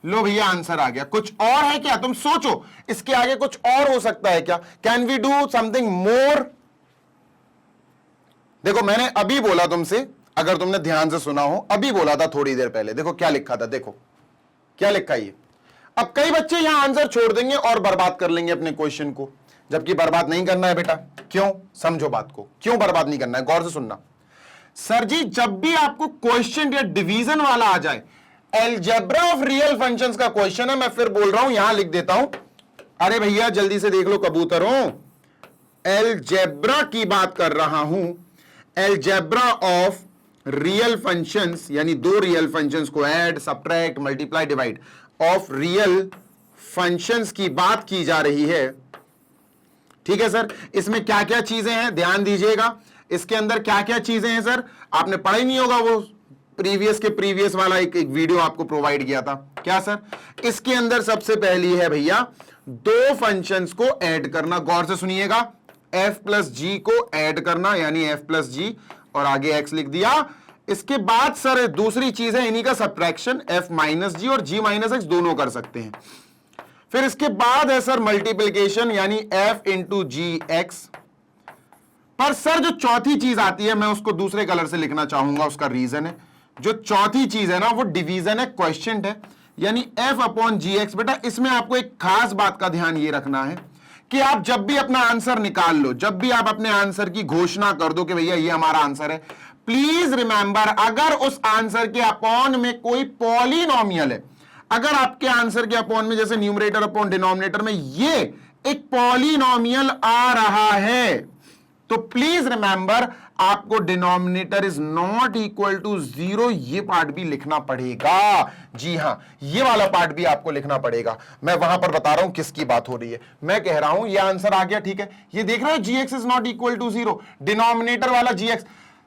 A: लो भैया आंसर आ गया। कुछ और है क्या? तुम सोचो इसके आगे कुछ और हो सकता है क्या? Can we do something more? देखो मैंने अभी बोला तुमसे, अगर तुमने ध्यान से सुना हो, अभी बोला था थोड़ी देर पहले, देखो क्या लिखा था, देखो क्या लिखा है ये। अब कई बच्चे यहां आंसर छोड़ देंगे और बर्बाद कर लेंगे अपने क्वेश्चन को, जबकि बर्बाद नहीं करना है बेटा। क्यों? समझो बात को, क्यों बर्बाद नहीं करना है, गौर से सुनना। सर जी जब भी आपको क्वेश्चन या डिवीजन वाला आ जाए, अलजेब्रा ऑफ रियल फंक्शंस का क्वेश्चन है, मैं फिर बोल रहा हूं, यहां लिख देता हूं, अरे भैया जल्दी से देख लो कबूतरों, अलजेब्रा की बात कर रहा हूं, अलजेब्रा ऑफ रियल फंक्शंस यानी दो रियल फंक्शंस को add, subtract, multiply, divide of real functions की बात की जा रही है, ठीक है सर। इसमें क्या क्या चीजें हैं ध्यान दीजिएगा, इसके अंदर क्या क्या चीजें हैं सर, आपने पढ़ा ही नहीं होगा, वो प्रीवियस वाला एक वीडियो आपको प्रोवाइड किया था। क्या सर? इसके अंदर सबसे पहली है भैया दो फंक्शंस को ऐड करना, गौर से सुनिएगा, एफ प्लस जी को ऐड करना यानी एफ प्लस जी और आगे एक्स लिख दिया। इसके बाद सर दूसरी चीज है इन्हीं का सब्ट्रैक्शन, एफ माइनस जी और जी माइनस एक्स दोनों कर सकते हैं। फिर इसके बाद है सर मल्टीप्लिकेशन यानी एफ इंटू जी एक्स। पर सर जो चौथी चीज आती है मैं उसको दूसरे कलर से लिखना चाहूंगा, उसका रीजन है, जो चौथी चीज है ना वो डिवीजन है, क्वेश्चन है, यानी एफ अपॉन जी एक्स। बेटा इसमें आपको एक खास बात का ध्यान ये रखना है कि आप जब भी अपना आंसर निकाल लो, जब भी आप अपने आंसर की घोषणा कर दो कि भैया ये हमारा आंसर है, प्लीज रिमेंबर अगर उस आंसर के अपॉन में कोई पॉलिनोमियल है, अगर आपके आंसर के अपॉन में जैसे न्यूमरेटर अपॉन डिनोमिनेटर में ये एक पॉलिनोमियल आ रहा है, तो प्लीज रिमेंबर आपको denominator is not equal to zero, ये पार्ट भी लिखना पड़ेगा। जी हां, ये वाला पार्ट भी आपको लिखना पड़ेगा। मैं वहां पर बता रहा हूं किसकी बात हो रही है, मैं कह रहा हूं ये आंसर आ गया, ठीक है। ये देख रहे हो g x is not equal to zero, denominator वाला जी एक्स।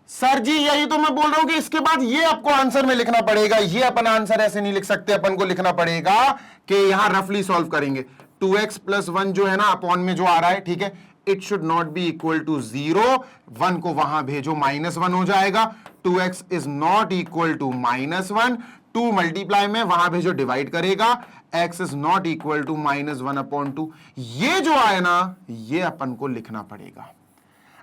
A: सर जी यही तो मैं बोल रहा हूं कि इसके बाद ये आपको आंसर में लिखना पड़ेगा, ये अपन आंसर ऐसे नहीं लिख सकते, अपन को लिखना पड़ेगा कि यहां रफली सॉल्व करेंगे 2x प्लस 1 जो है ना अपॉन में जो आ रहा है, ठीक है, it should not be equal to 0, 1 को वहां भेजो -1 हो जाएगा, 2x is not equal to -1, 2 multiply में वहां भेजो डिवाइड करेगा, x is not equal to -1/2, ये जो आया ना ये अपन को लिखना पड़ेगा।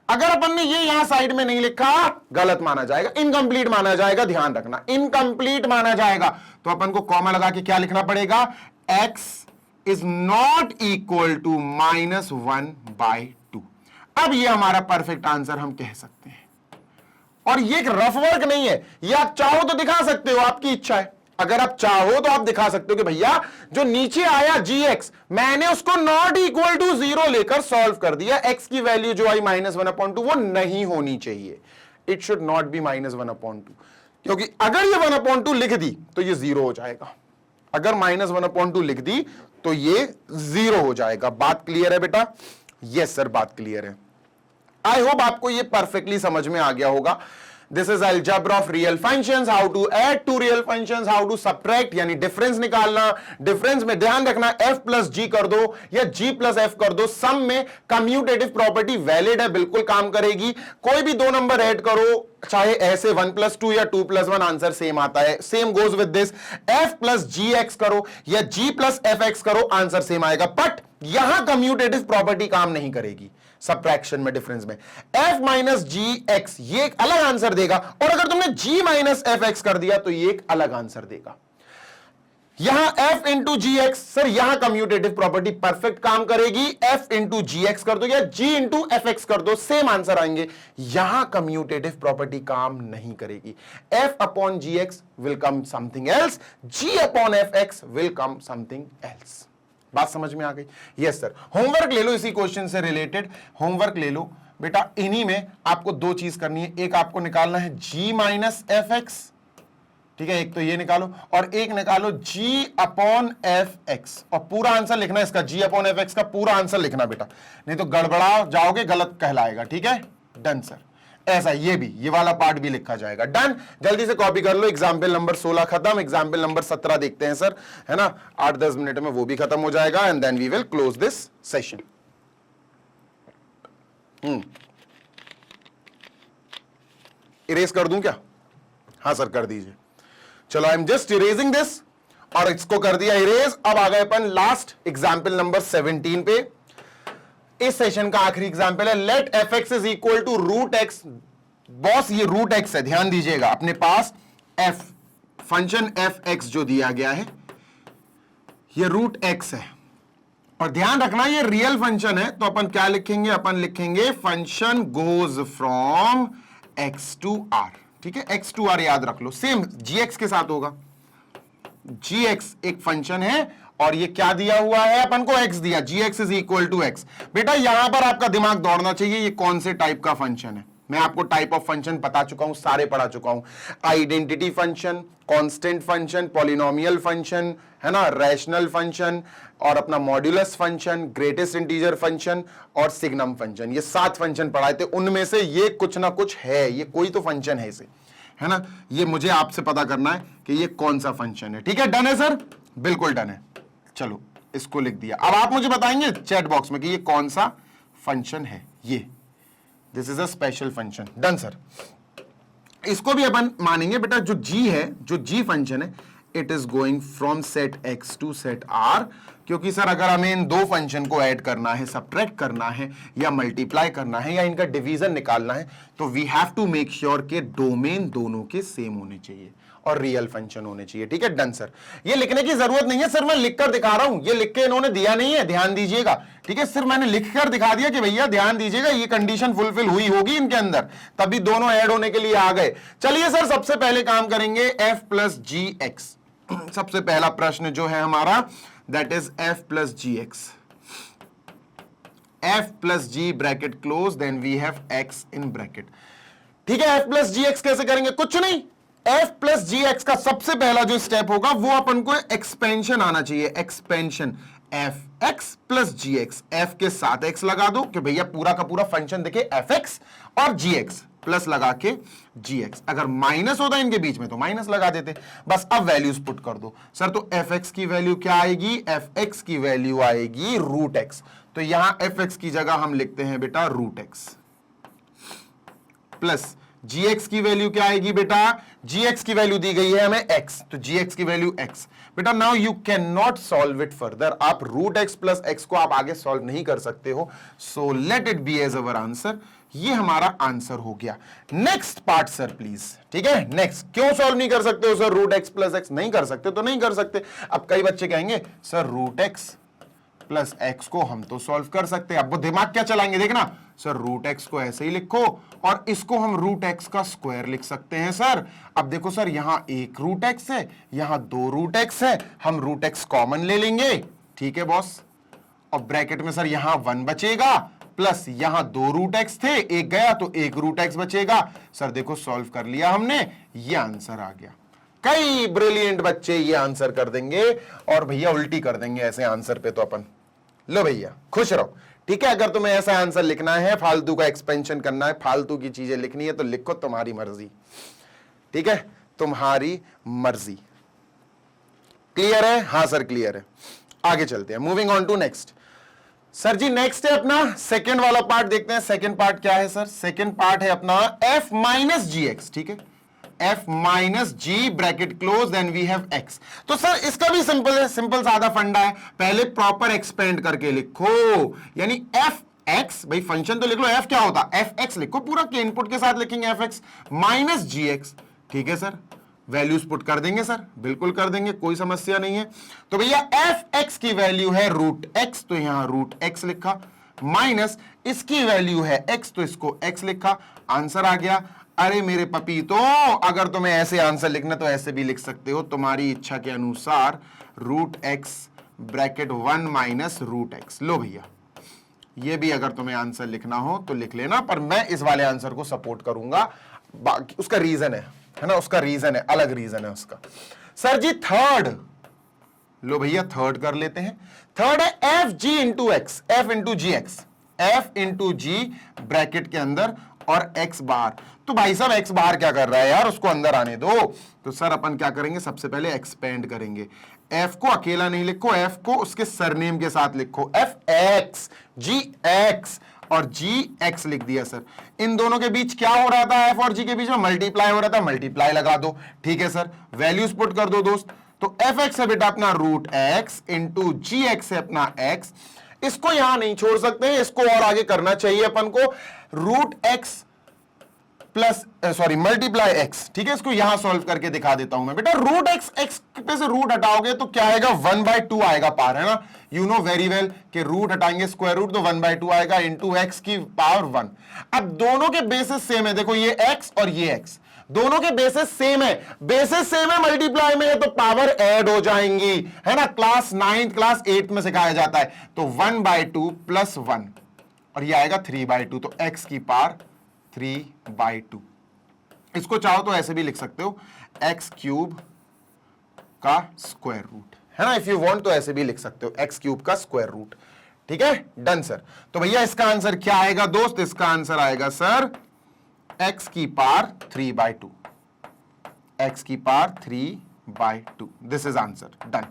A: अगर अपन ने ये यहां साइड में नहीं लिखा गलत माना जाएगा, इनकंप्लीट माना जाएगा, ध्यान रखना इनकंप्लीट माना जाएगा, तो अपन को कॉमा लगा के क्या लिखना पड़ेगा, x is not equal to -1/2। अब ये हमारा परफेक्ट आंसर हम कह सकते हैं, और ये एक रफ वर्क नहीं है, ये आप चाहो तो दिखा सकते हो, आपकी इच्छा है, अगर आप चाहो तो आप दिखा सकते हो कि भैया जो नीचे आया gx मैंने उसको नॉट इक्वल टू 0 लेकर सॉल्व कर दिया, x की वैल्यू जो आई -1/2 वो नहीं होनी चाहिए, इट शुड नॉट बी -1/2, क्योंकि अगर ये 1/2 लिख दी तो ये 0 हो जाएगा, अगर -1/2 लिख दी तो ये 0 हो जाएगा। बात क्लियर है बेटा? यस सर बात क्लियर है। आई होप आपको ये परफेक्टली समझ में आ गया होगा। This is algebra of real functions, how to add to real functions, how to subtract यानी डिफरेंस निकालना, डिफरेंस में ध्यान रखना f प्लस g कर दो या g प्लस f कर दो, सम में कम्यूटेटिव प्रॉपर्टी वैलिड है, बिल्कुल काम करेगी, कोई भी दो नंबर ऐड करो चाहे ऐसे 1 + 2 या 2 + 1 आंसर सेम आता है, same goes with this, f plus gx करो या g प्लस fx करो आंसर सेम आएगा, बट यहां कम्यूटेटिव प्रॉपर्टी काम नहीं करेगी सबट्रैक्शन में, डिफरेंस में f माइनस जी एक्स ये एक अलग आंसर देगा, और अगर तुमने g माइनस एफ एक्स कर दिया तो ये एक अलग आंसर देगा। यहां f into g x, sir यहां कम्यूटेटिव प्रॉपर्टी परफेक्ट काम करेगी, f इंटू जी एक्स कर दो या g इंटू एफ एक्स कर दो, सेम आंसर आएंगे। यहां कम्यूटेटिव प्रॉपर्टी काम नहीं करेगी, f upon g x will come something else, g upon f x will come something else. बात समझ में आ गई? Yes sir. होमवर्क ले लो इसी क्वेश्चन से रिलेटेड, होमवर्क ले लो बेटा, इन्हीं में आपको दो चीज करनी है, एक आपको निकालना है g माइनस एफ एक्स, ठीक है, एक तो ये निकालो, और एक निकालो g अपॉन एफ एक्स, और पूरा आंसर लिखना है इसका, g अपॉन एफ एक्स का पूरा आंसर लिखना बेटा, नहीं तो गड़बड़ा जाओगे, गलत कहलाएगा, ठीक है, डन सर। ऐसा ये भी, ये वाला पार्ट भी लिखा जाएगा, डन। जल्दी से कॉपी कर लो, एग्जाम्पल नंबर 16 खत्म, एग्जाम्पल नंबर 17 देखते हैं सर, है ना, 8-10 मिनट में वो भी खत्म हो जाएगा, and then we will close this session. Erase कर दूं क्या? हाँ सर कर दीजिए। चलो I am just erasing this, और इसको कर दिया इरेज। अब आ गए अपन लास्ट एग्जाम्पल नंबर 17 पे, इस सेशन का आखिरी एग्जांपल है, let f x is equal to root x. Boss ये रूट एक्स है, ध्यान दीजिएगा, अपने पास एफ फंक्शन एफ एक्स जो दिया गया है ये रूट एक्स है, और ध्यान रखना ये रियल फंक्शन है, तो अपन क्या लिखेंगे, अपन लिखेंगे function goes from x to R, ठीक है, एक्स टू आर याद रख लो, सेम जी एक्स के साथ होगा, जी एक्स एक फंक्शन है और ये क्या दिया हुआ है, अपन को x दिया, gx is equal to x। बेटा यहां पर आपका दिमाग दौड़ना चाहिए, ये कौन से टाइप का फंक्शन है, मैं आपको टाइप ऑफ फंक्शन बता चुका हूं, सारे पढ़ा चुका हूं, identity function, constant function, polynomial function, है ना, रैशनल फंक्शन, और अपना modulus function, greatest integer function और सिग्नम फंक्शन, ये 7 फंक्शन पढ़ाए थे, उनमें से ये कुछ ना कुछ है, ये कोई तो फंक्शन है इसे, है ना, ये मुझे आपसे पता करना है कि ये कौन सा फंक्शन है, ठीक है, डन है सर, बिल्कुल डन है। चलो इसको लिख दिया, अब आप मुझे बताएंगे चैट बॉक्स में कि ये कौन सा फंक्शन है, ये this is a special function, done sir. इसको भी अपन मानेंगे बेटा, जो g है, जो g फंक्शन है, it is going from set x to set r, क्योंकि सर अगर हमें इन दो फंक्शन को ऐड करना है, सब्ट्रैक्ट करना है, या मल्टीप्लाई करना है, या इनका डिवीजन निकालना है, तो we have to make sure के डोमेन दोनों के सेम होने चाहिए और रियल फंक्शन होने चाहिए, ठीक है, डन सर। ये लिखने की जरूरत नहीं है सर, मैं लिख कर दिखा रहा हूं, ये लिख के इन्होंने दिया नहीं है, ध्यान दीजिएगा, ठीक है, सिर्फ मैंने लिख कर दिखा दिया कि भैया ध्यान दीजिएगा, ये कंडीशन फुलफिल हुई होगी इनके अंदर, तभी दोनों ऐड होने के लिए आ गए। चलिए सर सबसे पहले काम करेंगे f प्लस जी एक्स, सबसे पहला प्रश्न जो है हमारा that is f plus g x, f plus g bracket close, then we have x in bracket, ठीक है। f प्लस जी एक्स कैसे करेंगे, कुछ नहीं, f प्लस जी एक्स का सबसे पहला जो स्टेप होगा वो अपन को एक्सपेंशन आना चाहिए, expansion F x plus g x, F के साथ एक्स लगा दो कि भैया पूरा का पूरा फंक्शन देखे एफ एक्स और जी एक्स, प्लस लगा के gx, अगर माइनस होता इनके बीच में तो माइनस लगा देते। बस अब वैल्यूज पुट कर दो सर। तो fx की वैल्यू क्या आएगी, fx की वैल्यू आएगी रूट एक्स। तो यहां fx की जगह हम लिखते हैं बेटा रूट एक्स, प्लस gx की वैल्यू क्या आएगी बेटा, gx की वैल्यू दी गई है हमें x, तो gx की वैल्यू x। बेटा now you can not solve it further, आप रूट एक्स प्लस एक्स को आप आगे सॉल्व नहीं कर सकते हो। So let it be as our answer, ये हमारा आंसर हो गया। नेक्स्ट पार्ट सर प्लीज, ठीक है। नेक्स्ट, क्यों सॉल्व नहीं कर सकते हो sir root x plus x, नहीं कर सकते तो नहीं कर सकते। अब कई बच्चे कहेंगे sir root x plus x को हम तो सॉल्व कर सकते हैं। अब वो दिमाग क्या चलाएंगे देखना, सर रूट एक्स को ऐसे ही लिखो और इसको हम रूट एक्स का स्क्वायर लिख सकते हैं सर। अब देखो सर यहां एक रूट एक्स है, यहां दो रूट एक्स है, हम रूट एक्स कॉमन ले लेंगे, ठीक है बॉस। और ब्रैकेट में सर यहां 1 बचेगा, प्लस यहां दो रूट एक्स थे, एक गया तो एक रूट एक्स बचेगा। सर देखो सॉल्व कर लिया हमने, ये आंसर आ गया। कई ब्रिलियंट बच्चे ये आंसर कर देंगे और भैया उल्टी कर देंगे ऐसे आंसर पे, तो अपन लो भैया खुश रहो, ठीक है। अगर तुम्हें ऐसा आंसर लिखना है, फालतू का एक्सपेंशन करना है, फालतू की चीजें लिखनी है तो लिखो, तुम्हारी मर्जी, ठीक है, तुम्हारी मर्जी। क्लियर है? हाँ सर क्लियर है। आगे चलते हैं, moving on to next. Sir जी नेक्स्ट है अपना सेकेंड वाला पार्ट, देखते हैं सेकेंड पार्ट क्या है सर। सेकेंड पार्ट है अपना f माइनस जी एक्स, ठीक है, f minus g bracket close, then we have x। तो सर इसका भी सिंपल है, सिंपल सादा फंडा है। पहले प्रॉपर एक्सपेंड करके लिखो, यानी f x, भाई फंक्शन तो लिख लो, f क्या होता है, f x लिखो पूरा के इनपुट के साथ लिखेंगे f x माइनस जी एक्स, ठीक है सर। वैल्यूज पुट कर देंगे सर, बिल्कुल कर देंगे, कोई समस्या नहीं है। तो भैया f x की वैल्यू है रूट x, तो यहां रूट x लिखा, माइनस इसकी वैल्यू है x, तो इसको x लिखा, आंसर आ गया। अरे मेरे पपी, तो अगर तुम्हें ऐसे आंसर लिखना तो ऐसे भी लिख सकते हो, तुम्हारी इच्छा के अनुसार root x bracket 1 minus root x. लो भैया ये भी अगर तुम्हें आंसर लिखना हो तो लिख लेना, पर मैं इस वाले आंसर को सपोर्ट करूंगा, बाकी उसका रीजन है ना, उसका रीजन है, अलग रीजन है उसका। सर जी थर्ड, लो भैया थर्ड कर लेते हैं। थर्ड है f g into x, f into g x, f into g bracket के अंदर और x बार। तो भाई साहब x बार क्या कर रहा है यार, उसको अंदर आने दो। तो सर अपन क्या करेंगे, सबसे पहले एक्सपेंड करेंगे। f को अकेला नहीं लिखो, f को उसके सरनेम के साथ लिखो, fx gx और gx लिख दिया सर। इन दोनों के बीच क्या हो रहा था, f और g के बीच में मल्टीप्लाई हो रहा था, मल्टीप्लाई लगा दो, ठीक है सर। वैल्यूज पुट कर दो दोस्त। तो fx है बेटा अपना रूट x इंटू gx है अपना x। इसको यहां नहीं छोड़ सकते हैं, इसको और आगे करना चाहिए अपन को, root x plus sorry multiply x, ठीक है। इसको यहां सॉल्व करके दिखा देता हूं मैं बेटा। रूट एक्स, एक्स पे से रूट हटाओगे तो क्या आएगा, 1/2 आएगा पार, है ना। यू नो वेरी वेल कि रूट हटाएंगे स्क्वायर रूट तो 1/2 आएगा इंटू एक्स की पावर 1। अब दोनों के बेसिस सेम है, देखो ये एक्स और ये एक्स, दोनों के बेसिस सेम है, बेसिस सेम है, मल्टीप्लाई में है तो पावर ऐड हो जाएंगी, है ना। क्लास 9 क्लास 8 में सिखाया जाता है। तो 1/2 प्लस 1 और ये आएगा 3/2, तो x की पावर 3/2। इसको चाहो तो ऐसे भी लिख सकते हो, x क्यूब का स्क्वायर रूट, है ना। इफ यू वांट तो ऐसे भी लिख सकते हो, x क्यूब का स्क्वायर रूट, ठीक है, डन सर। तो भैया इसका आंसर क्या आएगा दोस्त, इसका आंसर आएगा सर x की पावर 3/2, x की power 3/2। This is answer, done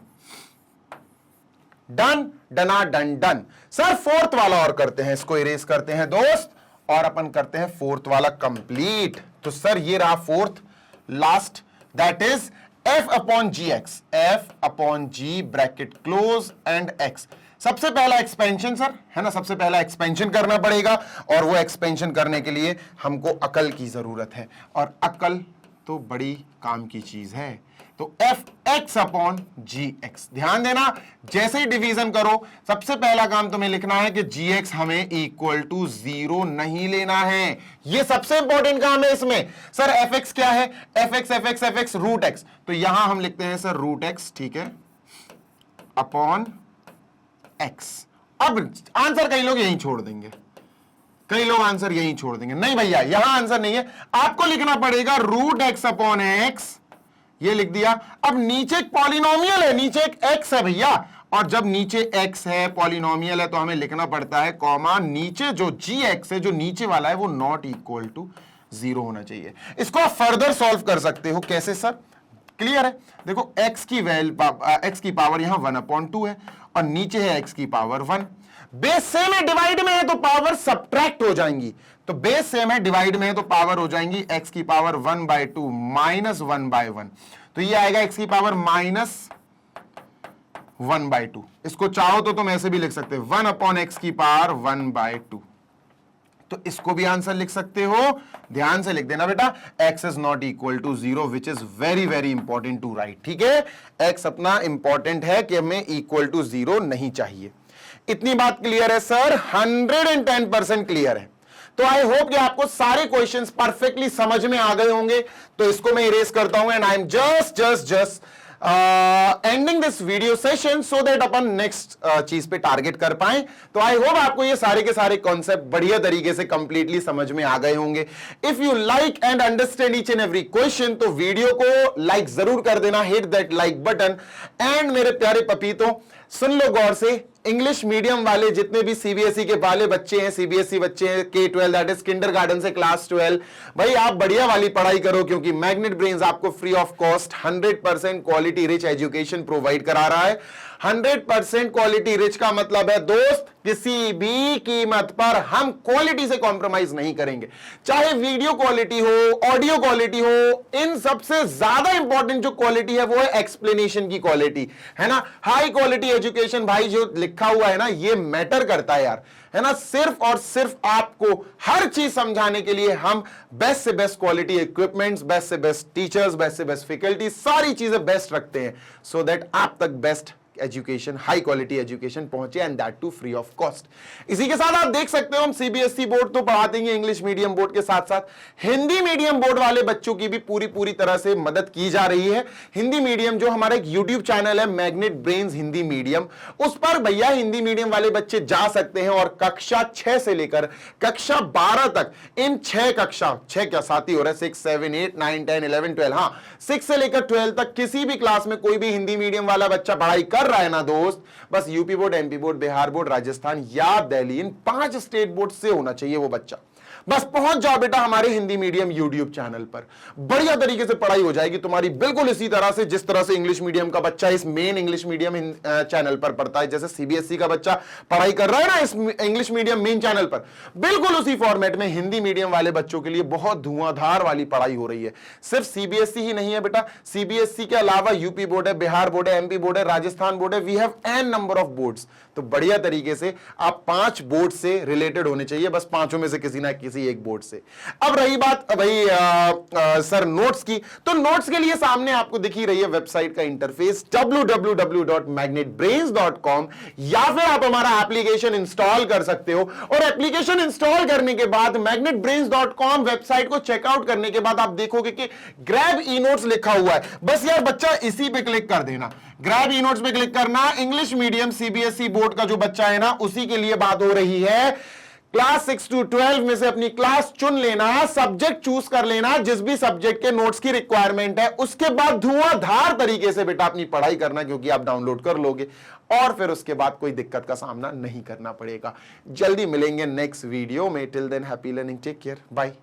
A: done done done done. Sir fourth वाला और करते हैं, इसको इरेज करते हैं दोस्त और अपन करते हैं फोर्थ वाला कंप्लीट। तो सर ये रहा fourth last, that is f upon g x, f upon g bracket close and x। सबसे पहला एक्सपेंशन सर, है ना, सबसे पहला एक्सपेंशन करना पड़ेगा और वो एक्सपेंशन करने के लिए हमको अकल की जरूरत है और अकल तो बड़ी काम की चीज है। तो F x upon g x, ध्यान देना जैसे ही डिवीजन करो सबसे पहला काम तुम्हें लिखना है कि जी एक्स हमें इक्वल टू 0 नहीं लेना है, ये सबसे इंपॉर्टेंट काम है इसमें। सर एफ एक्स क्या है, एफ एक्स रूट एक्स, तो यहां हम लिखते हैं सर रूट एक्स, ठीक है, अपॉन एक्स। अब आंसर कई लोग यहीं छोड़ देंगे, कई लोग आंसर यहीं छोड़ देंगे, नहीं भैया यहां आंसर नहीं है, आपको लिखना पड़ेगा रूट एक्स अपॉन एक्स, ये लिख दिया। अब नीचे एक पॉलिनोमियल है, नीचे एक एक्स है भैया, और जब नीचे एक्स है पॉलिनोमियल है तो हमें लिखना पड़ता है कॉमा, नीचे जो जी एक्स है जो नीचे वाला है वो नॉट इक्वल टू 0 होना चाहिए। इसको आप फर्दर सॉल्व कर सकते हो, कैसे सर? क्लियर है? देखो x की पावर यहां 1/2 है और नीचे है x की पावर 1। बेस सेम है, डिवाइड में है तो पावर सब्ट्रैक्ट हो जाएंगी। तो बेस सेम है, डिवाइड में है तो पावर हो जाएंगी x की पावर 1/2 माइनस 1/1। तो ये आएगा x की पावर माइनस 1/2। इसको चाहो तो तुम ऐसे भी लिख सकते हो 1/x की पावर 1/2। तो इसको भी आंसर लिख सकते हो। ध्यान से लिख देना बेटा, x is not equal to 0 which is very very important to write. ठीक है, x अपना इंपॉर्टेंट है कि हमें इक्वल टू 0 नहीं चाहिए। इतनी बात क्लियर है सर? 110% क्लियर है। तो आई होप कि आपको सारे क्वेश्चंस परफेक्टली समझ में आ गए होंगे। तो इसको मैं इरेज करता हूं and I am just ending this video session so that upon next चीज पे टारगेट कर पाए। तो आई होप आपको ये सारे के सारे कॉन्सेप्ट बढ़िया तरीके से कंप्लीटली समझ में आ गए होंगे। If you like and understand each and every question तो वीडियो को लाइक जरूर कर देना, hit that like button. And मेरे प्यारे पपीतों, सुन लो गौर से, इंग्लिश मीडियम वाले जितने भी सीबीएसई के वाले बच्चे हैं, सीबीएसई बच्चे हैं, K12 दैट इज किंडरगार्टन से क्लास 12, भाई आप बढ़िया वाली पढ़ाई करो, क्योंकि मैग्नेट ब्रेन्स आपको free of cost 100% quality rich education provide करा रहा है। 100% क्वालिटी रिच का मतलब है दोस्त, किसी भी कीमत पर हम क्वालिटी से कॉम्प्रोमाइज नहीं करेंगे। चाहे वीडियो क्वालिटी हो, ऑडियो क्वालिटी हो, इन सबसे ज्यादा इंपॉर्टेंट जो क्वालिटी है वो है एक्सप्लेनेशन की क्वालिटी, है ना। हाई क्वालिटी एजुकेशन भाई जो लिखा हुआ है ना, ये मैटर करता है यार, है ना। सिर्फ और सिर्फ आपको हर चीज समझाने के लिए हम बेस्ट से बेस्ट क्वालिटी इक्विपमेंट्स, बेस्ट से बेस्ट टीचर्स, बेस्ट से बेस्ट फैकल्टी, सारी चीजें बेस्ट रखते हैं सो दैट आप तक best education, high quality education पहुंचे and that too free of cost. इसी के साथ आप देख सकते हो हम सीबीएसई बोर्ड तो पढ़ा देंगे, इंग्लिश मीडियम बोर्ड के साथ साथ हिंदी मीडियम बोर्ड वाले बच्चों की भी पूरी तरह से मदद की जा रही है। हिंदी मीडियम जो हमारा एक यूट्यूब चैनल है मैग्नेट ब्रेन्स हिंदी मीडियम, उस पर भैया हिंदी मीडियम वाले बच्चे जा सकते हैं और कक्षा 6 से लेकर कक्षा 12 तक, इन 6 कक्षा 6 क्या साथी हो रहा है 6, 7, 8, 9, 10, 11, 12, हाँ 6 से लेकर 12 तक किसी भी क्लास में कोई भी हिंदी मीडियम वाला बच्चा पढ़ाई कर रहा है ना दोस्त, बस UP board, MP board, Bihar board, Rajasthan या दिल्ली, इन 5 स्टेट बोर्ड से होना चाहिए वो बच्चा। बस पहुंच जाओ बेटा हमारे हिंदी मीडियम यूट्यूब चैनल पर, बढ़िया तरीके से पढ़ाई हो जाएगी तुम्हारी, बिल्कुल इसी तरह से जिस तरह से इंग्लिश मीडियम का बच्चा इस मेन इंग्लिश मीडियम चैनल पर पढ़ता है, जैसे सीबीएसई का बच्चा पढ़ाई कर रहा है ना इस इंग्लिश मीडियम मेन चैनल पर, बिल्कुल उसी फॉर्मेट में हिंदी मीडियम वाले बच्चों के लिए बहुत धुआंधार वाली पढ़ाई हो रही है। सिर्फ सीबीएसई ही नहीं है बेटा, सीबीएसई के अलावा यूपी बोर्ड है, बिहार बोर्ड है, एमपी बोर्ड है, राजस्थान बोर्ड है, we have an number of boards. तो बढ़िया तरीके से आप 5 बोर्ड से रिलेटेड होने चाहिए, बस 5 में से किसी ना किसी एक बोर्ड से। अब रही बात भाई सर नोट्स की, तो नोट्स के लिए सामने आपको दिख ही रही है वेबसाइट का इंटरफेस www.magnetbrains.com, या फिर आप हमारा एप्लीकेशन इंस्टॉल कर सकते हो। और एप्लीकेशन इंस्टॉल करने के बाद magnetbrains.com वेबसाइट को चेकआउट करने के बाद आप देखोगे कि ग्रैब ई नोट्स लिखा हुआ है, बस यार बच्चा इसी पे क्लिक कर देना, ग्रैब ई नोट्स पे क्लिक करना। इंग्लिश मीडियम सीबीएसई बोर्ड का जो बच्चा है ना, उसी के लिए बात हो रही है। क्लास 6 to 12 में से अपनी क्लास चुन लेना, सब्जेक्ट चूज कर लेना, जिस भी सब्जेक्ट के नोट्स की रिक्वायरमेंट है, उसके बाद धुआंधार तरीके से बेटा अपनी पढ़ाई करना, क्योंकि आप डाउनलोड कर लोगे और फिर उसके बाद कोई दिक्कत का सामना नहीं करना पड़ेगा। जल्दी मिलेंगे नेक्स्ट वीडियो में, till then happy learning, take care, bye.